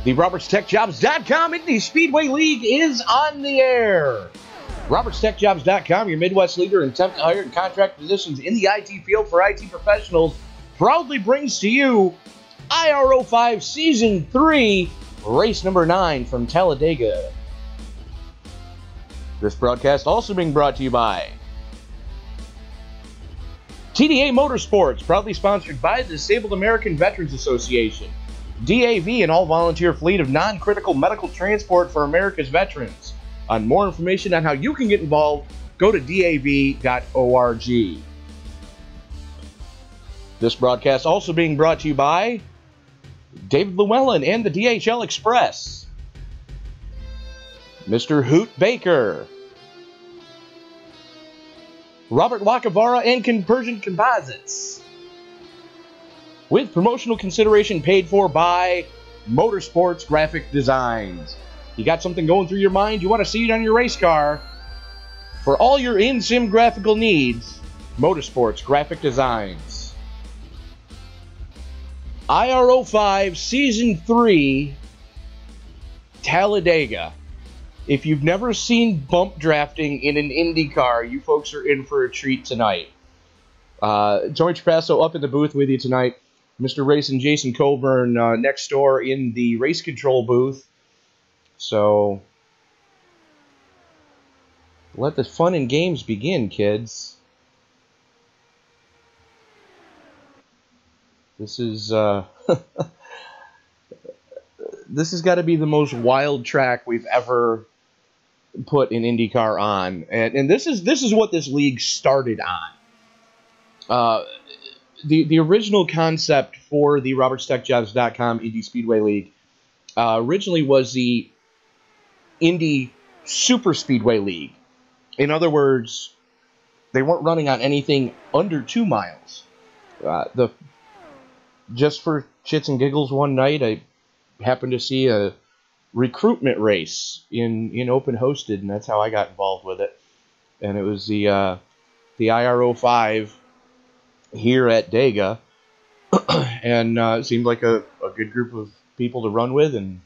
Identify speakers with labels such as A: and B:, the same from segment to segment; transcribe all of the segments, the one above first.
A: The RobertsTechJobs.com Indy Speedway League is on the air. RobertsTechJobs.com, your Midwest leader in temp to hire and contract positions in the IT field for IT professionals, proudly brings to you IR05 Season 3, race number 9 from Talladega. This broadcast also being brought to you by TDA Motorsports, proudly sponsored by the Disabled American Veterans Association. DAV, an all-volunteer fleet of non-critical medical transport for America's veterans. On more information on how you can get involved, go to dav.org. This broadcast also being brought to you by David Llewellyn and the DHL Express, Mr. Hoot Baker, Robert Wakavara and Conversion Composites, with promotional consideration paid for by Motorsports Graphic Designs. You got something going through your mind, you want to see it on your race car? For all your in-sim graphical needs, Motorsports Graphic Designs. IR05 Season 3, Talladega. If you've never seen bump drafting in an Indy car, you folks are in for a treat tonight. Joey Trapasso up in the booth with you tonight. Mr. Racing Jason Coburn next door in the race control booth. So, let the fun and games begin, kids. This is, this has got to be the most wild track we've ever put an IndyCar on. And this is what this league started on. The original concept for the RobertsTechJobs.com Indy Speedway League originally was the Indy Super Speedway League. In other words, they weren't running on anything under 2 miles. Just for shits and giggles one night, I happened to see a recruitment race in open hosted, and that's how I got involved with it. And it was the IR05 here at Dega, and it seemed like a good group of people to run with, and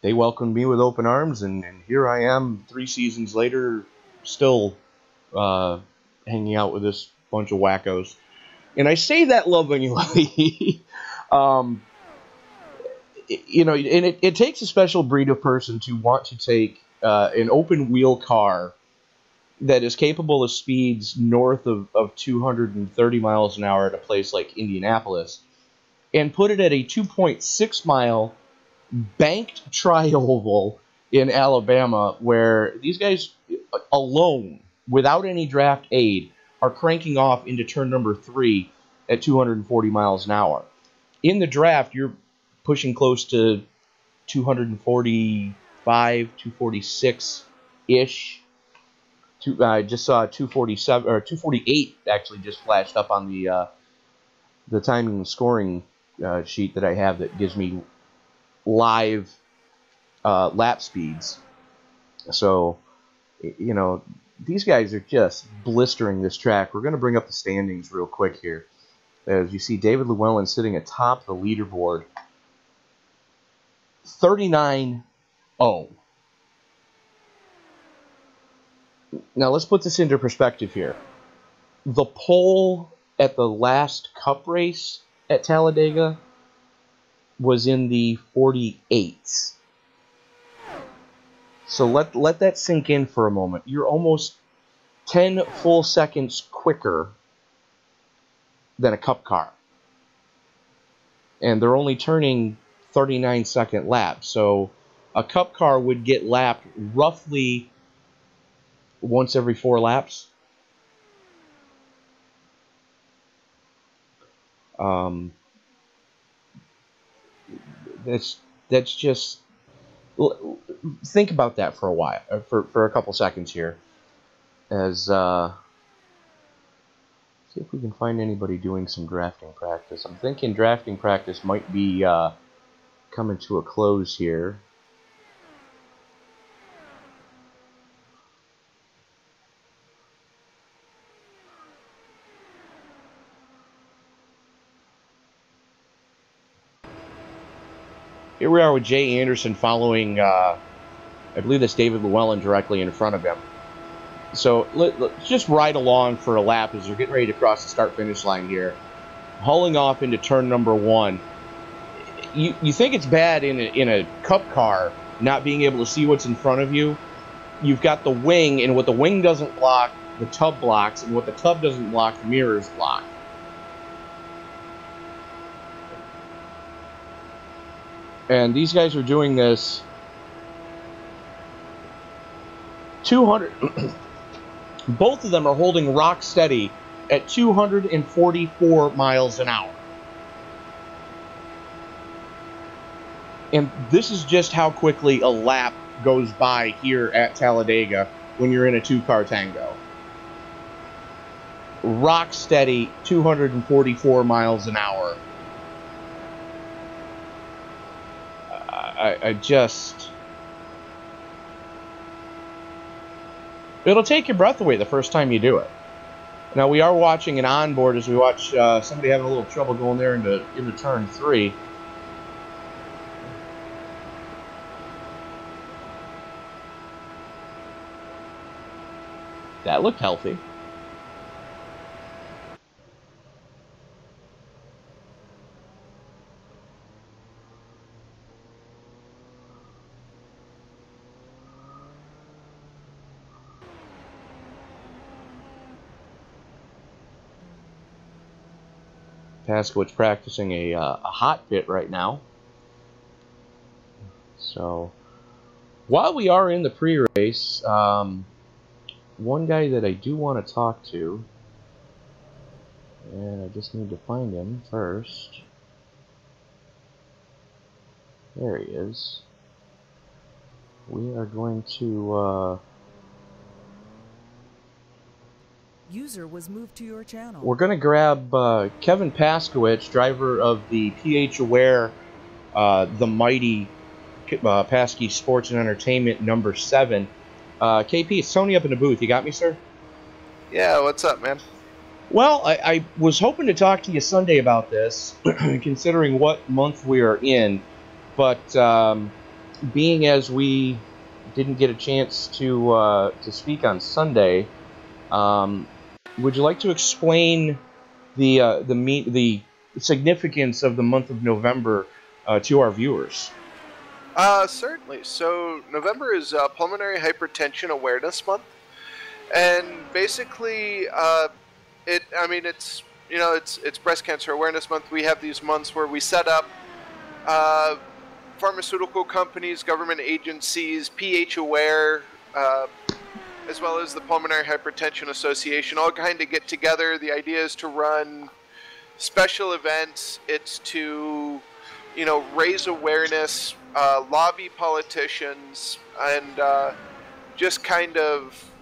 A: they welcomed me with open arms, and here I am 3 seasons later, still hanging out with this bunch of wackos. And I say that lovingly. You know, and it takes a special breed of person to want to take an open wheel car that is capable of speeds north of 230 miles an hour at a place like Indianapolis and put it at a 2.6 mile banked tri-oval in Alabama, where these guys alone, without any draft aid, are cranking off into turn number 3 at 240 miles an hour. In the draft, you're pushing close to 245, 246-ish. I just saw 247 or 248 actually just flashed up on the timing and scoring sheet that I have that gives me live lap speeds. So, you know, these guys are just blistering this track. We're going to bring up the standings real quick here. As you see, David Llewellyn sitting atop the leaderboard, 39-0. Now, let's put this into perspective here. The pole at the last Cup race at Talladega was in the 48s. So let that sink in for a moment. You're almost 10 full seconds quicker than a Cup car. And they're only turning 39-second laps. So a Cup car would get lapped roughly once every 4 laps. That's just, think about that for a while, for a couple seconds here, as see if we can find anybody doing some drafting practice. I'm thinking drafting practice might be coming to a close here. Here we are with Jay Anderson following, I believe that's David Llewellyn directly in front of him. So let's just ride along for a lap as you're getting ready to cross the start-finish line here. Hauling off into turn number 1. You think it's bad in a cup car not being able to see what's in front of you. You've got the wing, and what the wing doesn't block, the tub blocks, and what the tub doesn't block, the mirrors block. And these guys are doing this 200. Both of them are holding rock steady at 244 miles an hour. And this is just how quickly a lap goes by here at Talladega when you're in a two-car tango. Rock steady, 244 miles an hour. I just... It'll take your breath away the first time you do it. Now, we are watching an onboard as we watch somebody having a little trouble going there into turn 3. That looked healthy. Paskowitz practicing a hot pit right now. So, while we are in the pre-race, one guy that I do want to talk to, and I just need to find him first. There he is. We are going to...
B: User was moved to your channel.
A: We're going to grab Kevin Paskowitz, driver of the PH Aware, the mighty Paskey Sports and Entertainment number 7. KP, it's Tony up in the booth. You got me, sir?
C: Yeah, what's up, man?
A: Well, I was hoping to talk to you Sunday about this, considering what month we are in, but being as we didn't get a chance to speak on Sunday, would you like to explain the significance of the month of November to our viewers?
C: Certainly. So November is Pulmonary Hypertension Awareness Month, and basically, it's Breast Cancer Awareness Month. We have these months where we set up pharmaceutical companies, government agencies, PH Aware, as well as the Pulmonary Hypertension Association, all kind of get together. The idea is to run special events. It's to, raise awareness, lobby politicians, and just kind of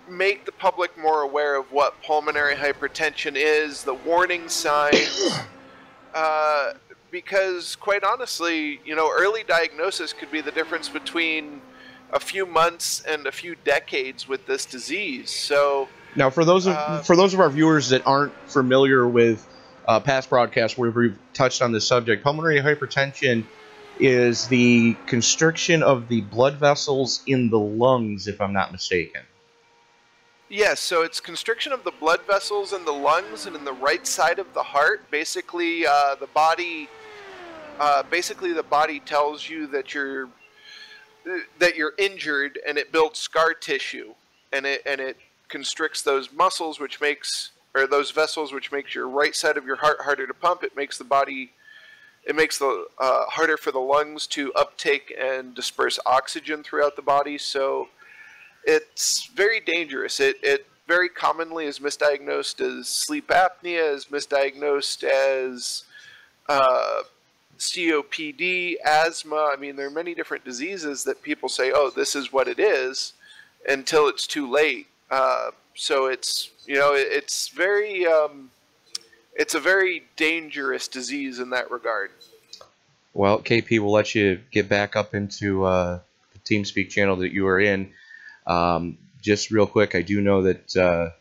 C: make the public more aware of what pulmonary hypertension is, the warning signs, because quite honestly, early diagnosis could be the difference between a few months and a few decades with this disease. So
A: now, for those of our viewers that aren't familiar with past broadcasts where we've touched on this subject, pulmonary hypertension is the constriction of the blood vessels in the lungs, if I'm not mistaken.
C: Yes, so it's constriction of the blood vessels in the lungs and in the right side of the heart. Basically, the body tells you that you're injured, and it builds scar tissue, and it constricts those muscles, those vessels, which makes your right side of your heart harder to pump. It makes harder for the lungs to uptake and disperse oxygen throughout the body. So it's very dangerous. It very commonly is misdiagnosed as sleep apnea, is misdiagnosed as COPD, asthma. I mean, there are many different diseases that people say, oh, this is what it is, until it's too late. So it's a very dangerous disease in that regard.
A: Well, KP, we'll let you get back up into the TeamSpeak channel that you are in. Just real quick, I do know that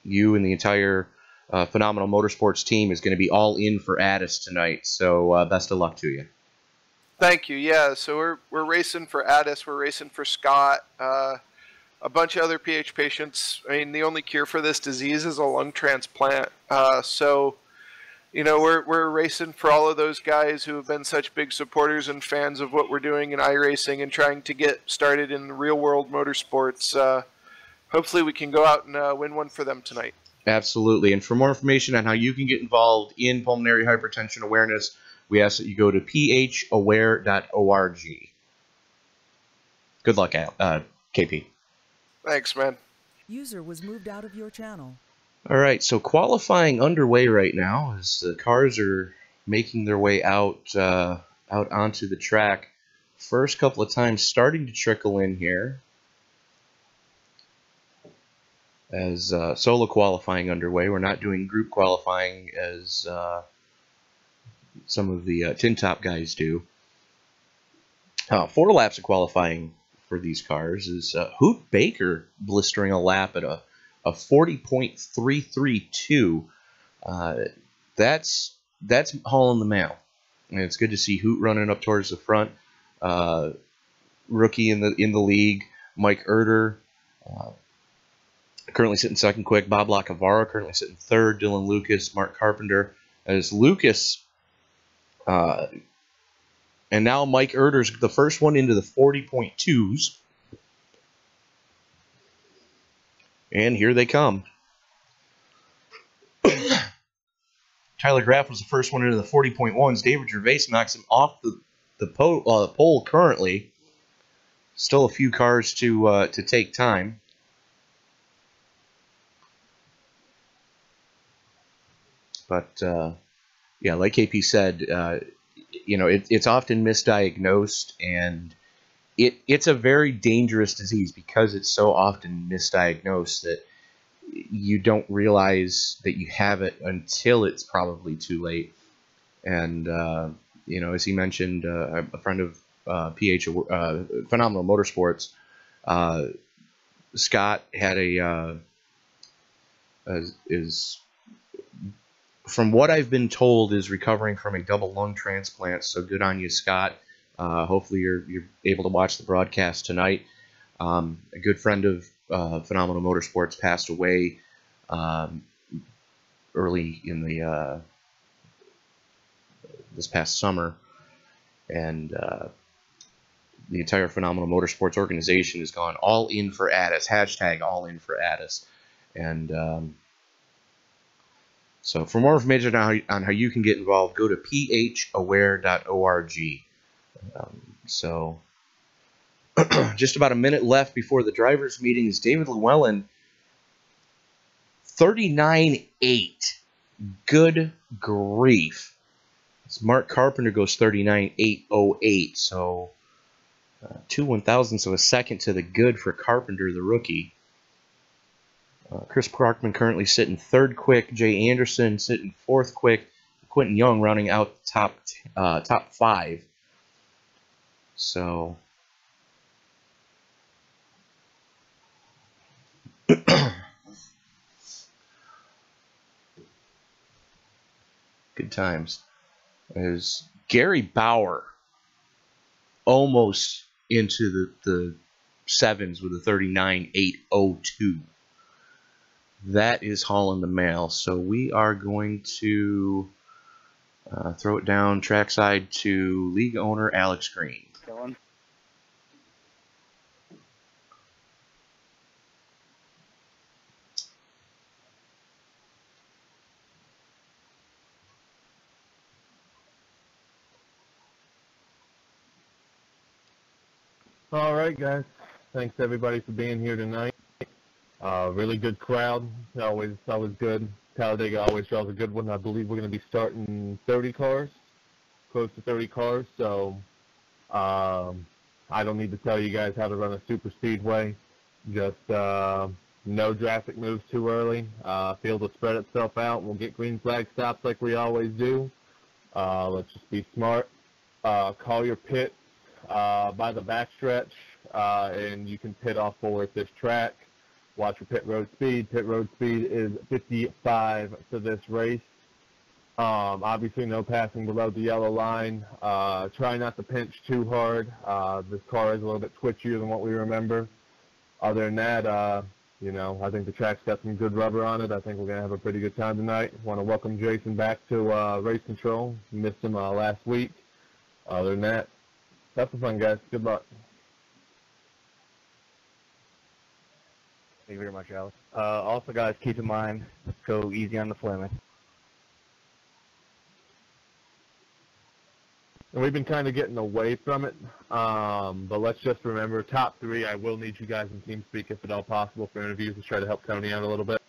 A: you and the entire Phenomenal Motorsports team is going to be all in for Addis tonight, so best of luck to you.
C: Thank you. Yeah, so we're racing for Addis, we're racing for Scott, a bunch of other PH patients. I mean, the only cure for this disease is a lung transplant. So, you know, we're racing for all of those guys who have been such big supporters and fans of what we're doing in iRacing and trying to get started in real world motorsports. Hopefully, we can go out and win one for them tonight.
A: Absolutely. And for more information on how you can get involved in pulmonary hypertension awareness, we ask that you go to phaware.org. Good luck, KP.
C: Thanks, man.
B: User was moved out of your channel.
A: All right, so qualifying underway right now as the cars are making their way out onto the track. First couple of times starting to trickle in here as solo qualifying underway. We're not doing group qualifying as some of the tin top guys do. 4 laps of qualifying for these cars is Hoot Baker blistering a lap at a 40.332. That's hauling the mail, and it's good to see Hoot running up towards the front. Rookie in the league, Mike Erder, currently sitting second quick. Bob Lacavara currently sitting third. Dylan Lucas, Mark Carpenter. As Lucas, and now Mike Erder's the first one into the 40.2s. And here they come. Tyler Graff was the first one into the 40.1s. David Gervais knocks him off the pole currently. Still a few cars to take time. But, yeah, like KP said, you know, it's often misdiagnosed, and it's a very dangerous disease because it's so often misdiagnosed that you don't realize that you have it until it's probably too late. And, you know, as he mentioned, a friend of PH, Phenomenal Motorsports, Scott had is, from what I've been told, is recovering from a double lung transplant. So good on you, Scott. Hopefully you're able to watch the broadcast tonight. A good friend of Phenomenal Motorsports passed away early in the this past summer, and the entire Phenomenal Motorsports organization has gone all in for Addis. # all in for Addis. And so for more information on how you can get involved, go to phaware.org. So just about a minute left before the drivers' meeting is David Llewellyn, 39.8. Good grief. As Mark Carpenter goes 39.808. So 2 1,000ths of a second to the good for Carpenter, the rookie. Chris Parkman currently sitting third quick. Jay Anderson sitting fourth quick. Quentin Young rounding out top 5. So good times. There's Gary Bauer almost into the 7s with a 39.802. That is hauling the mail. So we are going to throw it down trackside to league owner Alex Green.
D: Going.
E: All right, guys. Thanks everybody for being here tonight. Really good crowd. Always good. Talladega always draws a good one. I believe we're going to be starting 30 cars, close to 30 cars. So I don't need to tell you guys how to run a super speedway. Just no traffic moves too early. Field will spread itself out. We'll get green flag stops like we always do. Let's just be smart. Call your pits by the backstretch, and you can pit off forward at this track. Watch your pit road speed. Pit road speed is 55 for this race. Obviously, no passing below the yellow line. Try not to pinch too hard. This car is a little bit twitchier than what we remember. Other than that, you know, I think the track's got some good rubber on it. I think we're going to have a pretty good time tonight. Want to welcome Jason back to race control. Missed him last week. Other than that, have some fun, guys. Good luck.
D: Thank you very much, Alex. Also, guys, keep in mind, go easy on the Fleming.
E: And we've been kind of getting away from it, but let's just remember, top three, I will need you guys in TeamSpeak if at all possible for interviews to try to help Tony out a little bit.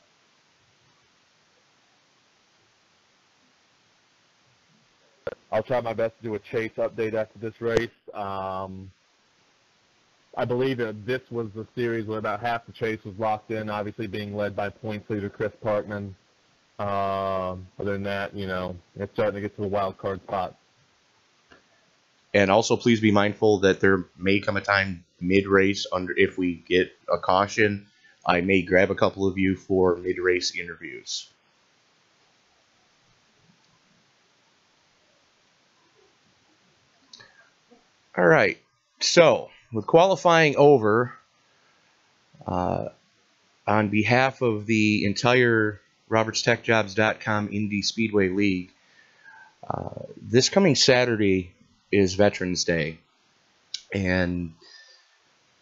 E: I'll try my best to do a chase update after this race. I believe that this was the series where about half the chase was locked in, obviously being led by points leader Chris Parkman. Other than that, you know, it's starting to get to the wild card spot.
A: And also, please be mindful that there may come a time mid-race, if we get a caution, I may grab a couple of you for mid-race interviews. All right. So, with qualifying over, on behalf of the entire RobertsTechJobs.com Indy Speedway League, this coming Saturday is Veterans Day. And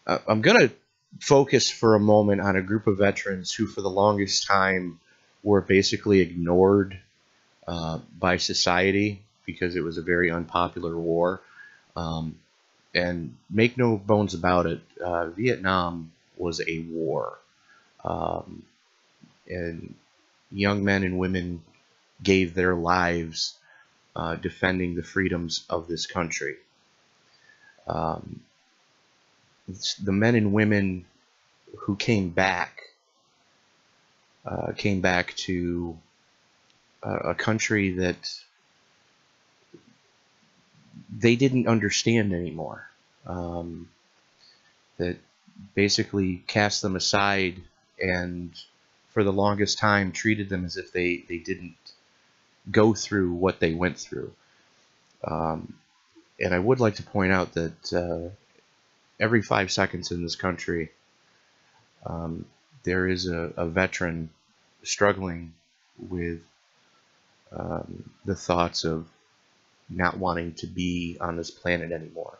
A: I'm going to focus for a moment on a group of veterans who for the longest time were basically ignored by society because it was a very unpopular war. And make no bones about it, Vietnam was a war. And young men and women gave their lives defending the freedoms of this country. The men and women who came back to a country that they didn't understand anymore, that basically cast them aside and for the longest time treated them as if they didn't go through what they went through. And I would like to point out that every 5 seconds in this country, there is a veteran struggling with the thoughts of not wanting to be on this planet anymore.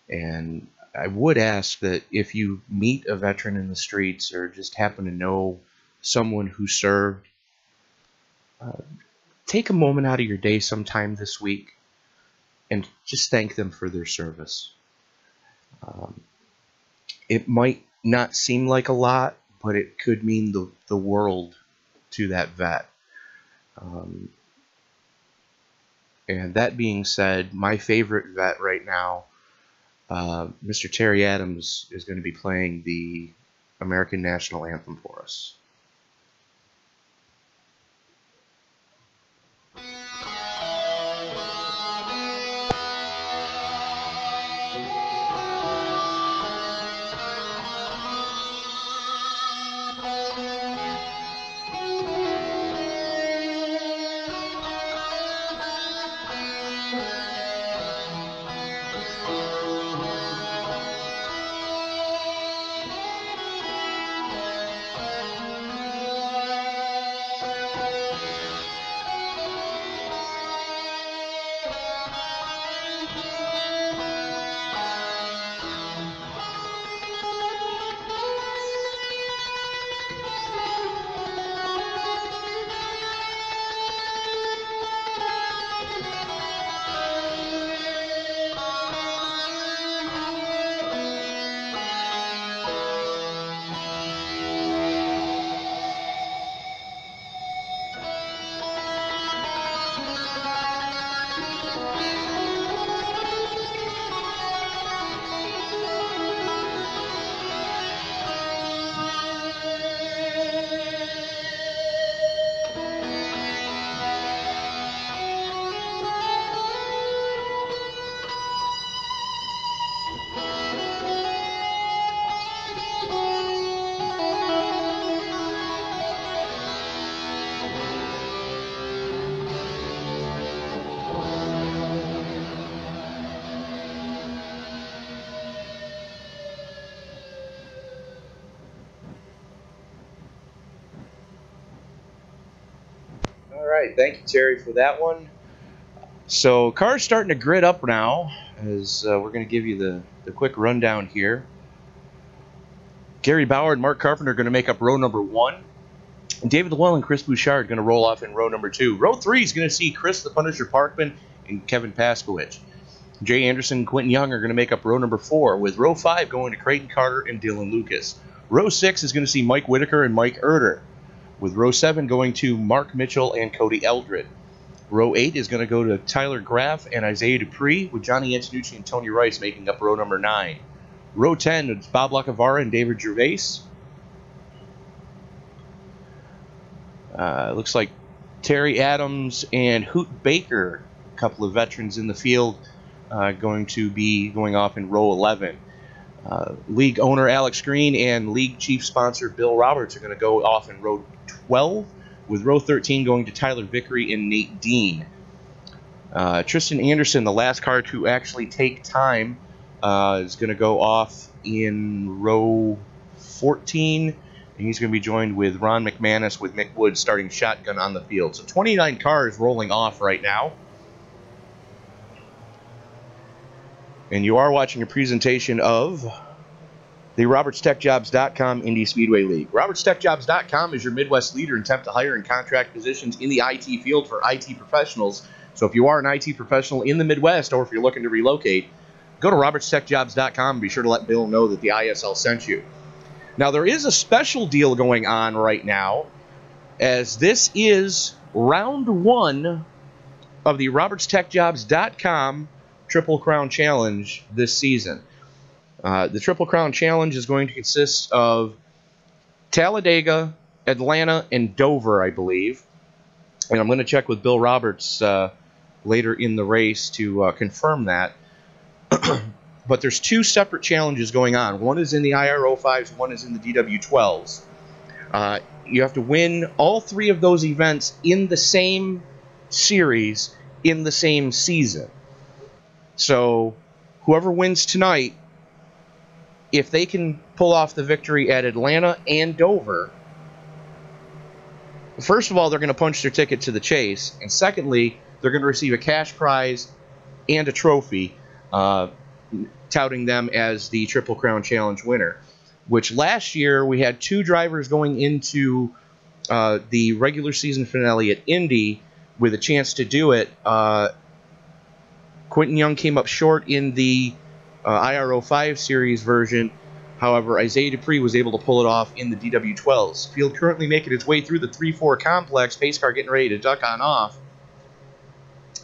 A: And I would ask that if you meet a veteran in the streets or just happen to know someone who served, take a moment out of your day sometime this week and just thank them for their service. It might not seem like a lot, but it could mean the world to that vet. And that being said, my favorite vet right now, Mr. Terry Adams, is going to be playing the American National Anthem for us. right, thank you, Terry, for that one. So, cars starting to grid up now, as we're going to give you the quick rundown here. Gary Bauer and Mark Carpenter are going to make up row number 1. And David Llewellyn and Chris Bouchard are going to roll off in row number 2. Row 3 is going to see Chris the Punisher Parkman and Kevin Paskowicz. Jay Anderson and Quentin Young are going to make up row number 4, with row 5 going to Creighton Carter and Dylan Lucas. Row 6 is going to see Mike Whitaker and Mike Erder, with row 7 going to Mark Mitchell and Cody Eldred. Row 8 is going to go to Tyler Graff and Isaiah Dupree, with Johnny Antonucci and Tony Rice making up row number 9. Row 10 is Bob Lacavara and David Gervais. Looks like Terry Adams and Hoot Baker, a couple of veterans in the field, going to be going off in row 11. League owner Alex Green and league chief sponsor Bill Roberts are going to go off in row 12, with row 13 going to Tyler Vickery and Nate Dean. Tristan Anderson, the last car to actually take time, is going to go off in row 14, and he's going to be joined with Ron McManus with Mick Woods starting shotgun on the field. So 29 cars rolling off right now. And you are watching a presentation of the RobertsTechJobs.com Indy Speedway League. RobertsTechJobs.com is your Midwest leader in temp to hire and contract positions in the IT field for IT professionals. So if you are an IT professional in the Midwest, or if you're looking to relocate, go to RobertsTechJobs.com and be sure to let Bill know that the ISL sent you. Now, there is a special deal going on right now, as this is round 1 of the RobertsTechJobs.com Triple Crown Challenge this season. The Triple Crown Challenge is going to consist of Talladega, Atlanta, and Dover, I believe. And I'm going to check with Bill Roberts later in the race to confirm that. But there's 2 separate challenges going on. One is in the IR05s, one is in the DW12s. You have to win all 3 of those events in the same series in the same season. So whoever wins tonight, if they can pull off the victory at Atlanta and Dover, first of all, they're going to punch their ticket to the chase, and secondly, they're going to receive a cash prize and a trophy, touting them as the Triple Crown Challenge winner, which last year we had 2 drivers going into the regular season finale at Indy with a chance to do it. Quentin Young came up short in the IR05 series version. However, Isaiah Dupree was able to pull it off in the DW12s. Field currently making its way through the 3-4 complex. Pace car getting ready to duck on off.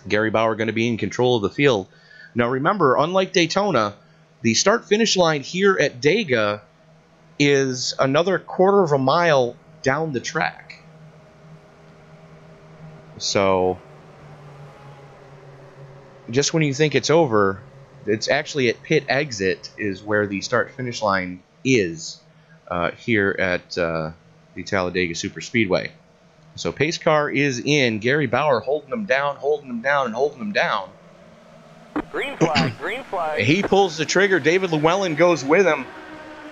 A: Gary Bauer going to be in control of the field. Now remember, unlike Daytona, the start-finish line here at Dega is another quarter of a mile down the track. So just when you think it's over, it's actually at pit exit is where the start-finish line is here at the Talladega Superspeedway. So pace car is in. Gary Bauer holding them down, and holding them down.
F: Green flag, green flag.
A: He pulls the trigger. David Llewellyn goes with him.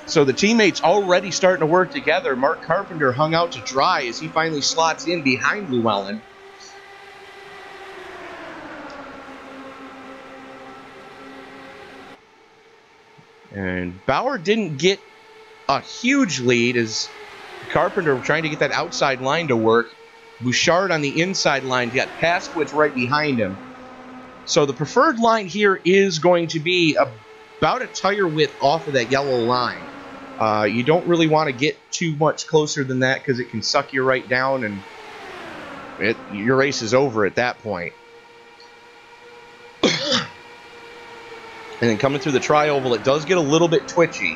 A: So the teammates already starting to work together. Mark Carpenter hung out to dry as he finally slots in behind Llewellyn. And Bauer didn't get a huge lead as Carpenter trying to get that outside line to work. Bouchard on the inside line. He got Paskowitz right behind him. So the preferred line here is going to be about a tire width off of that yellow line. You don't really want to get too much closer than that because it can suck you right down and your race is over at that point. And then coming through the tri-oval, it does get a little bit twitchy.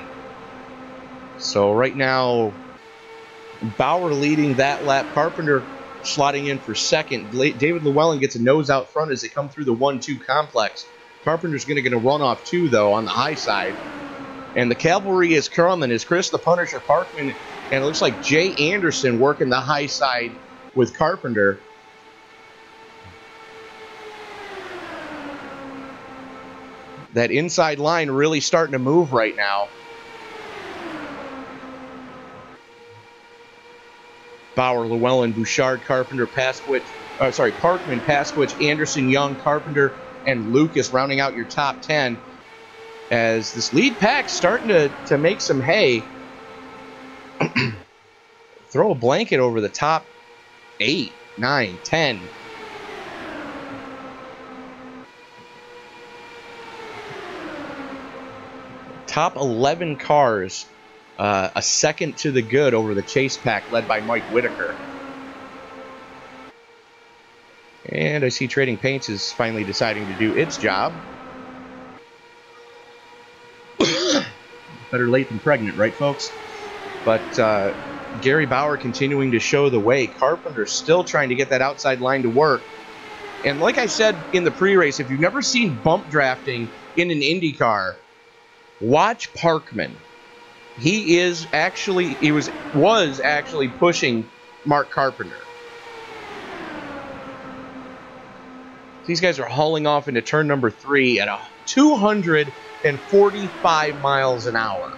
A: So right now, Bauer leading that lap. Carpenter slotting in for second. David Llewellyn gets a nose out front as they come through the 1-2 complex. Carpenter's going to get a run off 2, though, on the high side. And the cavalry is coming as Chris the Punisher Parkman and it looks like Jay Anderson working the high side with Carpenter. That inside line really starting to move right now. Bauer, Llewellyn, Bouchard, Carpenter, Paskowitz, Parkman, Pasquich, Anderson, Young, Carpenter, and Lucas rounding out your top 10. As this lead pack's starting to make some hay. Throw a blanket over the top 8, 9, 10. Top 11 cars, a second to the good over the chase pack led by Mike Whitaker. And I see Trading Paints is finally deciding to do its job. Better late than pregnant, right, folks? But Gary Bauer continuing to show the way. Carpenter still trying to get that outside line to work. And like I said in the pre-race, if you've never seen bump drafting in an Indy car, watch Parkman. He was actually pushing Mark Carpenter. These guys are hauling off into turn number 3 at 245 miles an hour.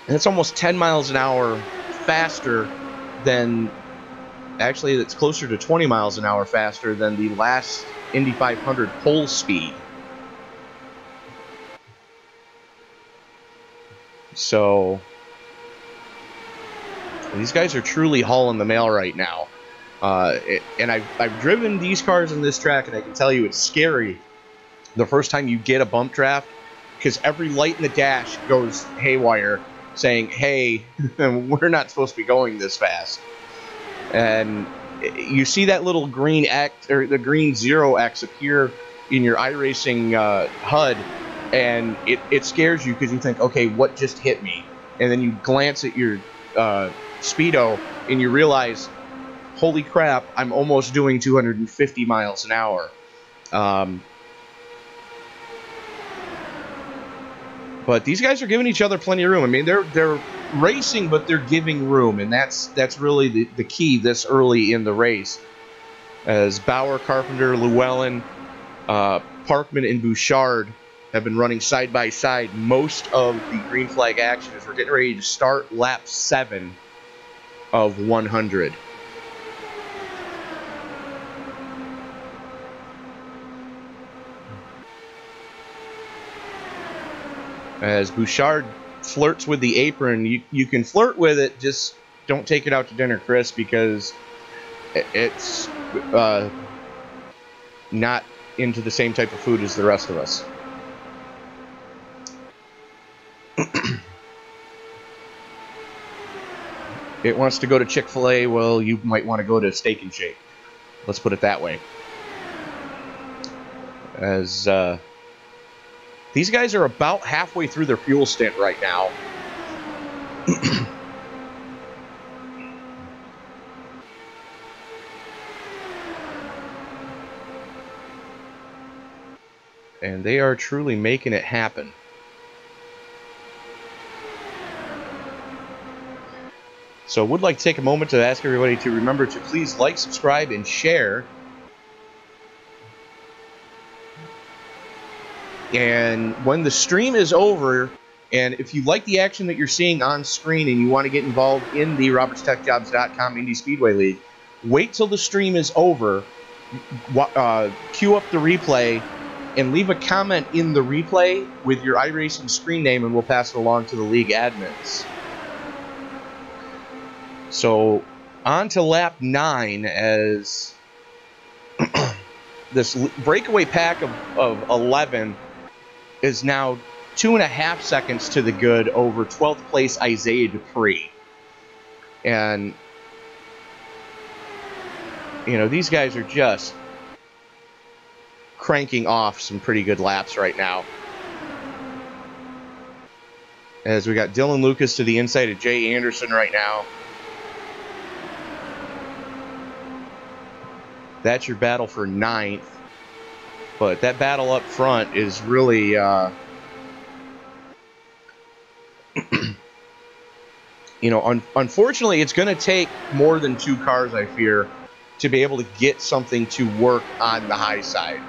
A: And it's almost 10 miles an hour faster than, actually it's closer to 20 miles an hour faster than the last Indy 500 pole speed. So these guys are truly hauling the mail right now. And I've driven these cars in this track, and I can tell you it's scary the first time you get a bump draft, because every light in the dash goes haywire, saying, hey, we're not supposed to be going this fast. And you see that little green X, or the green 0X appear in your iRacing HUD, and it scares you because you think, okay, what just hit me? And then you glance at your speedo and you realize, holy crap, I'm almost doing 250 miles an hour. But these guys are giving each other plenty of room. I mean, they're racing, but they're giving room, and that's really the key this early in the race. As Bauer, Carpenter, Llewellyn, Parkman, and Bouchard have been running side by side most of the green flag action as we're getting ready to start lap 7 of 100. As Bouchard flirts with the apron, you can flirt with it, just don't take it out to dinner, Chris, because it's not into the same type of food as the rest of us. It wants to go to Chick-fil-A, well, you might want to go to Steak and Shake. Let's put it that way. As these guys are about halfway through their fuel stint right now. And they are truly making it happen. So I would like to take a moment to ask everybody to remember to please like, subscribe, and share. And when the stream is over, and if you like the action that you're seeing on screen and you want to get involved in the RobertsTechJobs.com Indy Speedway League, wait till the stream is over, queue up the replay, and leave a comment in the replay with your iRacing screen name, and we'll pass it along to the league admins. So, on to lap 9 as this breakaway pack of 11 is now 2.5 seconds to the good over 12th place Isaiah Dupree. And, you know, these guys are just cranking off some pretty good laps right now. As we got Dylan Lucas to the inside of Jay Anderson right now. That's your battle for 9th. But that battle up front is really... you know, unfortunately, it's going to take more than 2 cars, I fear, to be able to get something to work on the high side.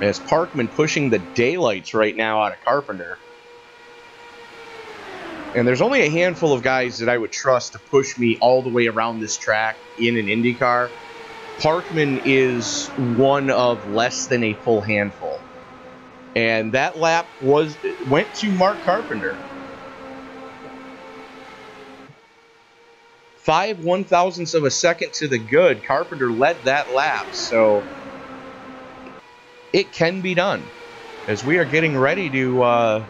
A: As Parkman pushing the daylights right now out of Carpenter. And there's only a handful of guys that I would trust to push me all the way around this track in an Indy car. Parkman is one of less than a full handful. And that lap went to Mark Carpenter. 5 1,000ths of a second to the good. Carpenter led that lap, so it can be done. As we are getting ready to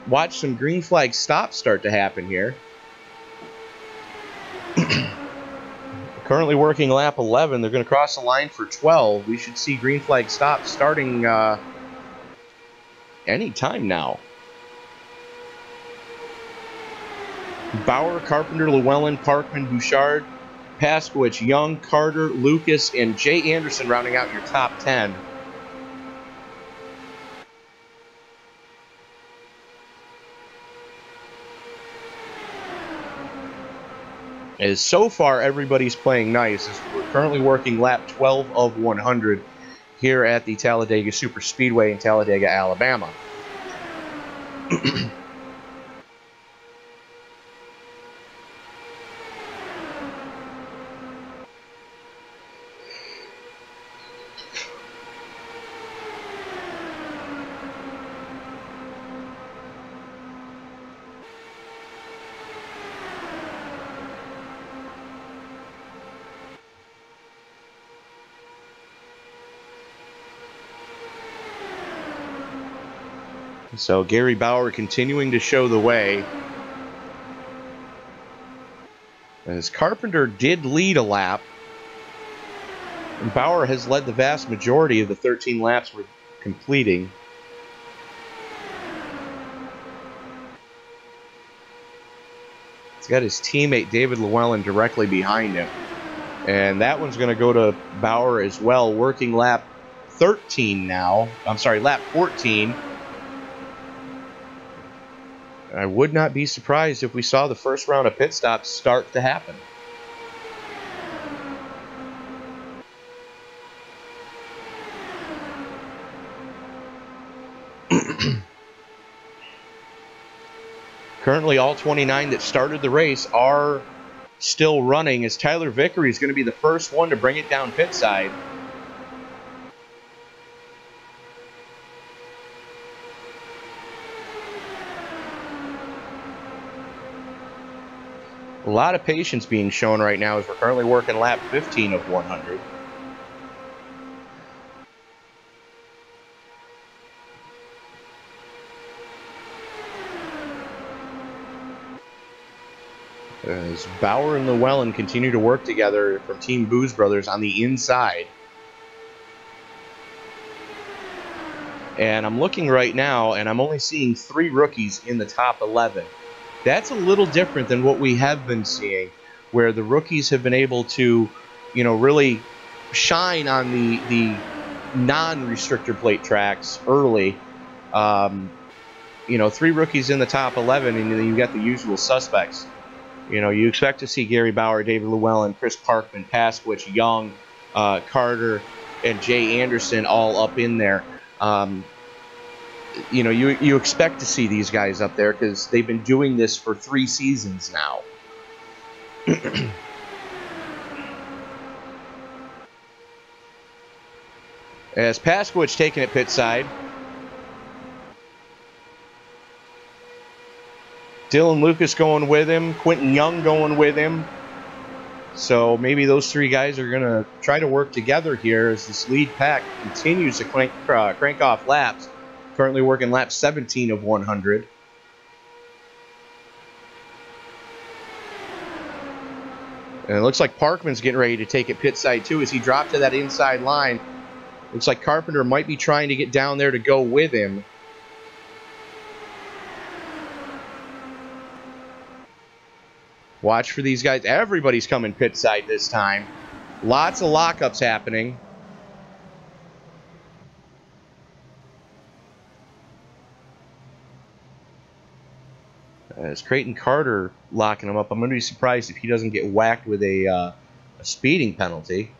A: watch some green flag stops start to happen here. Currently working lap 11. They're going to cross the line for 12. We should see green flag stops starting any time now. Bauer, Carpenter, Llewellyn, Parkman, Bouchard, Paskowitz, Young, Carter, Lucas, and Jay Anderson rounding out your top 10. As so far everybody's playing nice, as we're currently working lap 12 of 100 here at the Talladega Superspeedway in Talladega, Alabama. So Gary Bauer continuing to show the way. As Carpenter did lead a lap, and Bauer has led the vast majority of the 13 laps we're completing. He's got his teammate David Llewellyn directly behind him. And that one's going to go to Bauer as well, working lap 13 now. I'm sorry, lap 14. I would not be surprised if we saw the first round of pit stops start to happen. Currently, all 29 that started the race are still running, as Tyler Vickery is going to be the first one to bring it down pit side. A lot of patience being shown right now as we're currently working lap 15 of 100. As Bauer and Llewellyn continue to work together from Team Booz Brothers on the inside. And I'm looking right now, and I'm only seeing 3 rookies in the top 11. That's a little different than what we have been seeing, where the rookies have been able to, you know, really shine on the non-restrictor plate tracks early. You know, 3 rookies in the top 11, and then you got the usual suspects. You know, you expect to see Gary Bauer, David Llewellyn, Chris Parkman, Paskowitz, Young, Carter, and Jay Anderson all up in there. You know, you expect to see these guys up there because they've been doing this for 3 seasons now. As Paskowitz taking it pit side. Dylan Lucas going with him. Quentin Young going with him. So maybe those 3 guys are going to try to work together here as this lead pack continues to crank off laps. Currently working lap 17 of 100. And it looks like Parkman's getting ready to take it pit side too as he dropped to that inside line. Looks like Carpenter might be trying to get down there to go with him. Watch for these guys. Everybody's coming pit side this time. Lots of lockups happening. As Creighton Carter locking him up, I'm going to be surprised if he doesn't get whacked with a speeding penalty.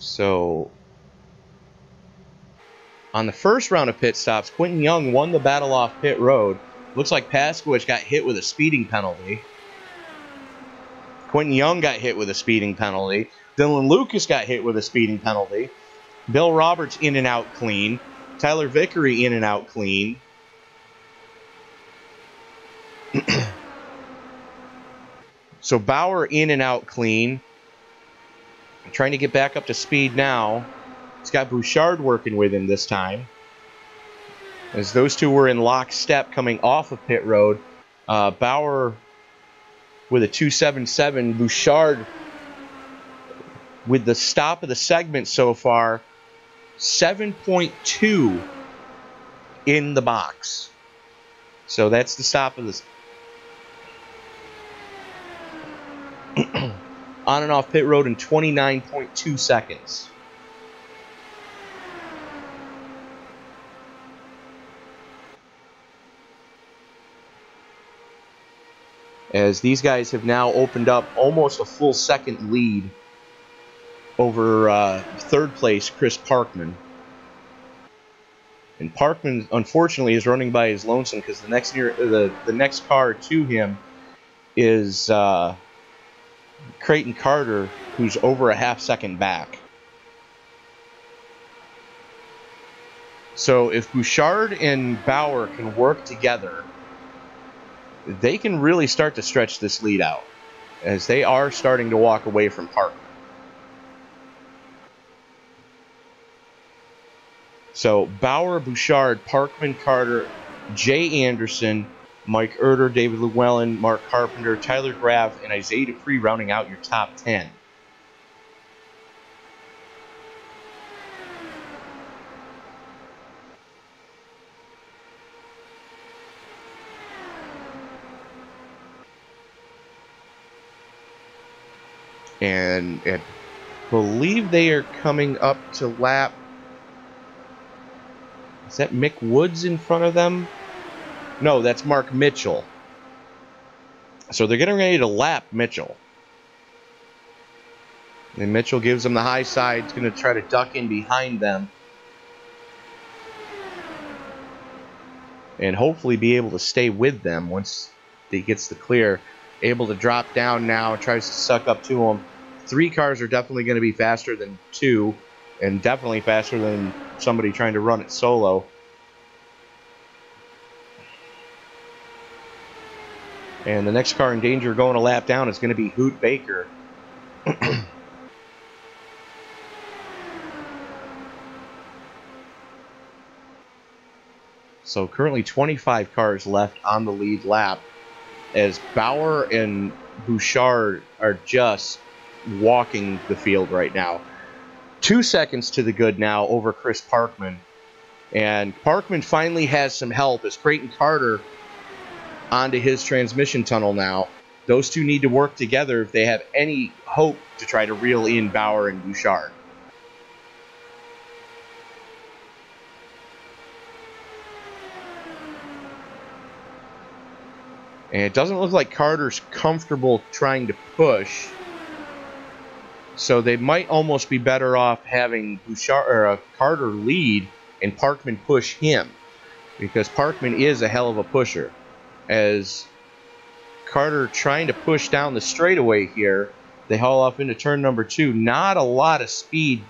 A: So, on the first round of pit stops, Quentin Young won the battle off pit road. Looks like Paskowicz got hit with a speeding penalty. Quentin Young got hit with a speeding penalty. Dylan Lucas got hit with a speeding penalty. Bill Roberts in and out clean. Tyler Vickery in and out clean. So Bauer in and out clean. Trying to get back up to speed now. He's got Bouchard working with him this time, as those two were in lockstep coming off of pit road. Bauer with a 277. Bouchard with the stop of the segment so far, 7.2 in the box. So that's the stop of this. On and off pit road in 29.2 seconds. As these guys have now opened up almost a full second lead over third place Chris Parkman. And Parkman, unfortunately, is running by his lonesome because the next car to him is Creighton Carter, who's over a half second back. So if Bouchard and Bauer can work together, they can really start to stretch this lead out, as they are starting to walk away from Parkman. So Bauer, Bouchard, Parkman, Carter, Jay Anderson, Mike Erder, David Llewellyn, Mark Carpenter, Tyler Graff, and Isaiah Dupree rounding out your top 10. And I believe they are coming up to lap. Is that Mick Woods in front of them? No, that's Mark Mitchell. So they're getting ready to lap Mitchell. And Mitchell gives them the high side. He's going to try to duck in behind them. And hopefully be able to stay with them once he gets the clear. Able to drop down now, tries to suck up to them. 3 cars are definitely going to be faster than 2, and definitely faster than somebody trying to run it solo. And the next car in danger going a lap down is going to be Hoot Baker. So currently 25 cars left on the lead lap, as Bauer and Bouchard are just walking the field right now. 2 seconds to the good now over Chris Parkman. And Parkman finally has some help as Creighton Carter onto his transmission tunnel now. Those two need to work together if they have any hope to try to reel in Bauer and Bouchard. And it doesn't look like Carter's comfortable trying to push. So they might almost be better off having Bouchard or Carter lead and Parkman push him, because Parkman is a hell of a pusher. As Carter trying to push down the straightaway here, they haul off into turn number 2. Not a lot of speed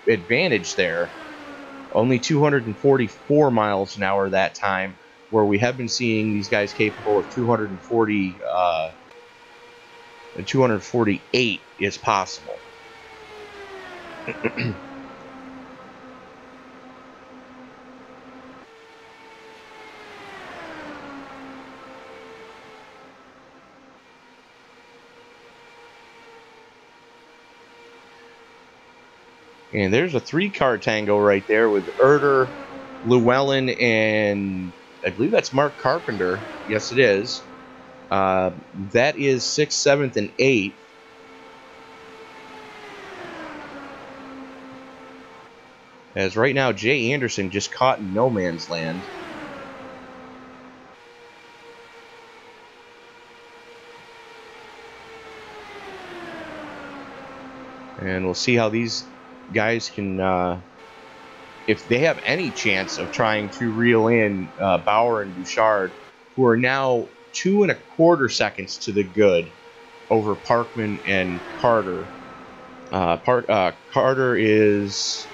A: advantage there. Only 244 miles an hour that time, where we have been seeing these guys capable of 240 and 248 is possible. And there's a 3-car tango right there with Erder, Llewellyn, and I believe that's Mark Carpenter. Yes, it is. That is 6th, 7th, and 8th. As right now, Jay Anderson just caught in no man's land. And we'll see how these guys can, if they have any chance of trying to reel in Bauer and Bouchard, who are now 2 1/4 seconds to the good over Parkman and Carter. Carter is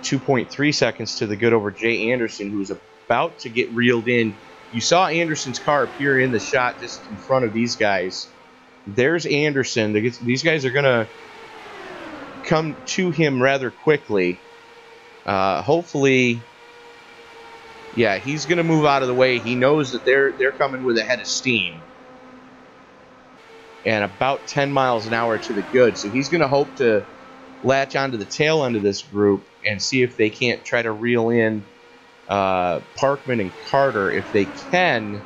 A: 2.3 seconds to the good over Jay Anderson, who's about to get reeled in. You saw Anderson's car appear in the shot just in front of these guys. There's Anderson. These guys are going to come to him rather quickly. Hopefully, yeah, he's going to move out of the way. He knows that they're coming with a head of steam. And about 10 miles an hour to the good. So he's going to hope to latch onto the tail end of this group and see if they can't try to reel in Parkman and Carter. If they can,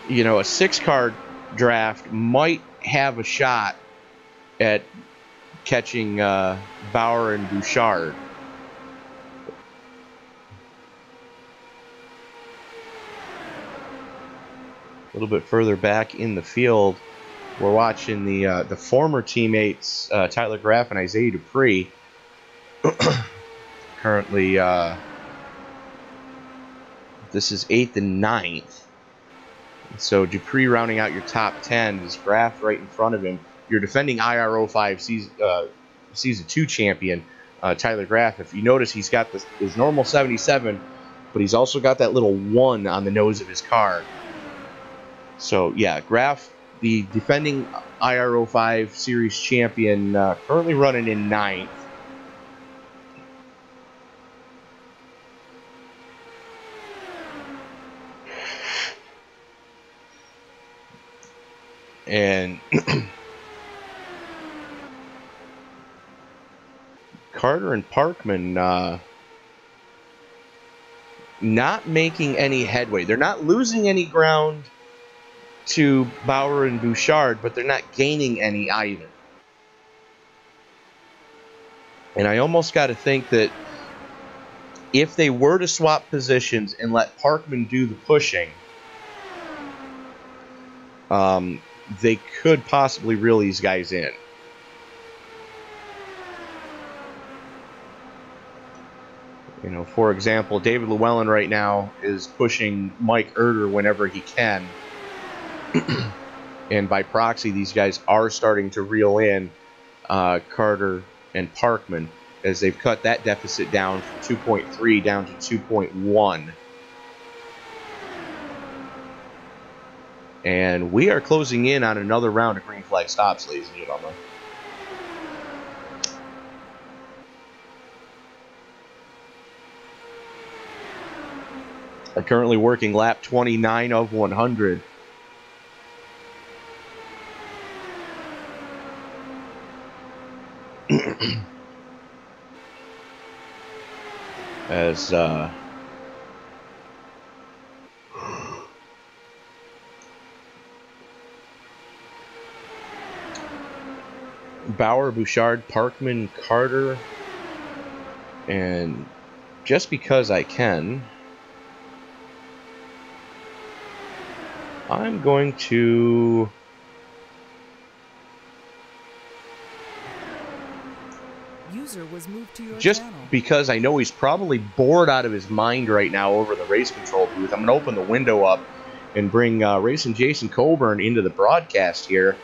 A: you know, a 6-car draft might have a shot at catching Bauer and Bouchard. A little bit further back in the field, we're watching the former teammates Tyler Graff and Isaiah Dupree. Currently, this is 8th and 9th. So Dupree rounding out your top 10. Is Graff right in front of him? Your defending IR05 Season 2 champion, Tyler Graff. If you notice, he's got his normal 77, but he's also got that little 1 on the nose of his car. So, yeah, Graff, the defending IR05 Series champion, currently running in 9th. And Carter and Parkman not making any headway. They're not losing any ground to Bauer and Bouchard, but they're not gaining any either. And I almost got to think that if they were to swap positions and let Parkman do the pushing, they could possibly reel these guys in. You know, for example, David Llewellyn right now is pushing Mike Erder whenever he can. And by proxy, these guys are starting to reel in Carter and Parkman as they've cut that deficit down from 2.3 down to 2.1. And we are closing in on another round of green flag stops, ladies and gentlemen. I'm currently working lap 29 of 100. As Bauer, Bouchard, Parkman, Carter, and just because I can, I'm going to
B: User was moved to your
A: just
B: channel.
A: because I know he's probably bored out of his mind right now over the race control booth. I'm going to open the window up and bring Racing Jason Coburn into the broadcast here.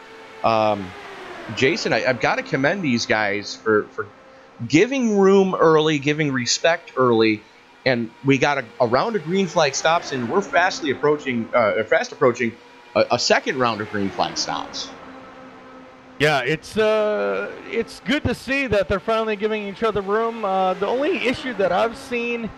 A: Jason, I've got to commend these guys for giving room early, giving respect early, and we got a round of green flag stops, and we're fast approaching a second round of green flag stops.
G: Yeah, it's good to see that they're finally giving each other room. The only issue that I've seen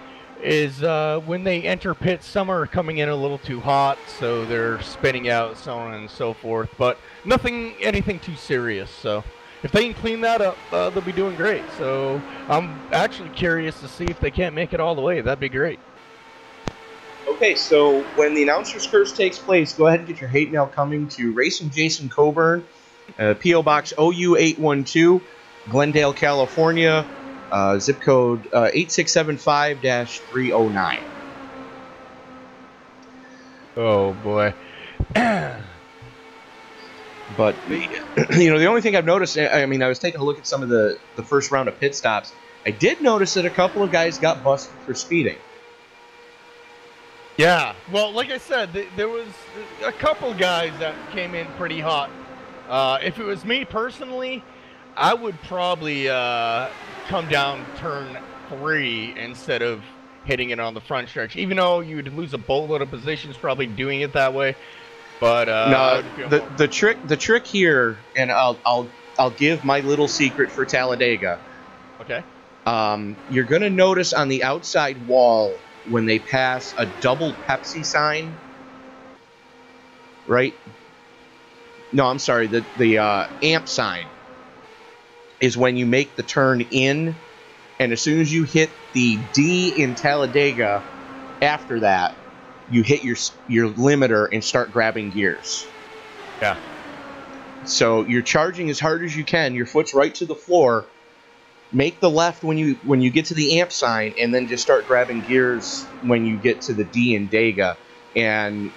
G: is when they enter pits, some are coming in a little too hot, so they're spinning out, so on and so forth. But anything too serious. So if they can clean that up, they'll be doing great. So I'm actually curious to see if they can't make it all the way. That'd be great.
A: Okay, so when the announcer's curse takes place, go ahead and get your hate mail coming to Racing Jason Coburn, P.O. Box OU812, Glendale, California, zip code 8675-309.
G: Oh boy.
A: But, you know, the only thing I've noticed, I mean, I was taking a look at some of the first round of pit stops. I did notice that a couple of guys got busted for speeding.
G: Yeah, well, like I said, there was a couple guys that came in pretty hot. If it was me personally, I would probably come down turn 3 instead of hitting it on the front stretch. Even though you'd lose a boatload of positions probably doing it that way. But
A: no, the trick here, and I'll give my little secret for Talladega.
G: Okay.
A: You're gonna notice on the outside wall when they pass a double Pepsi sign, right? No, I'm sorry. The amp sign is when you make the turn in, and as soon as you hit the D in Talladega, after that, you hit your limiter and start grabbing gears.
G: Yeah.
A: So you're charging as hard as you can. Your foot's right to the floor. Make the left when you get to the amp sign, and then just start grabbing gears when you get to the D in Dega, and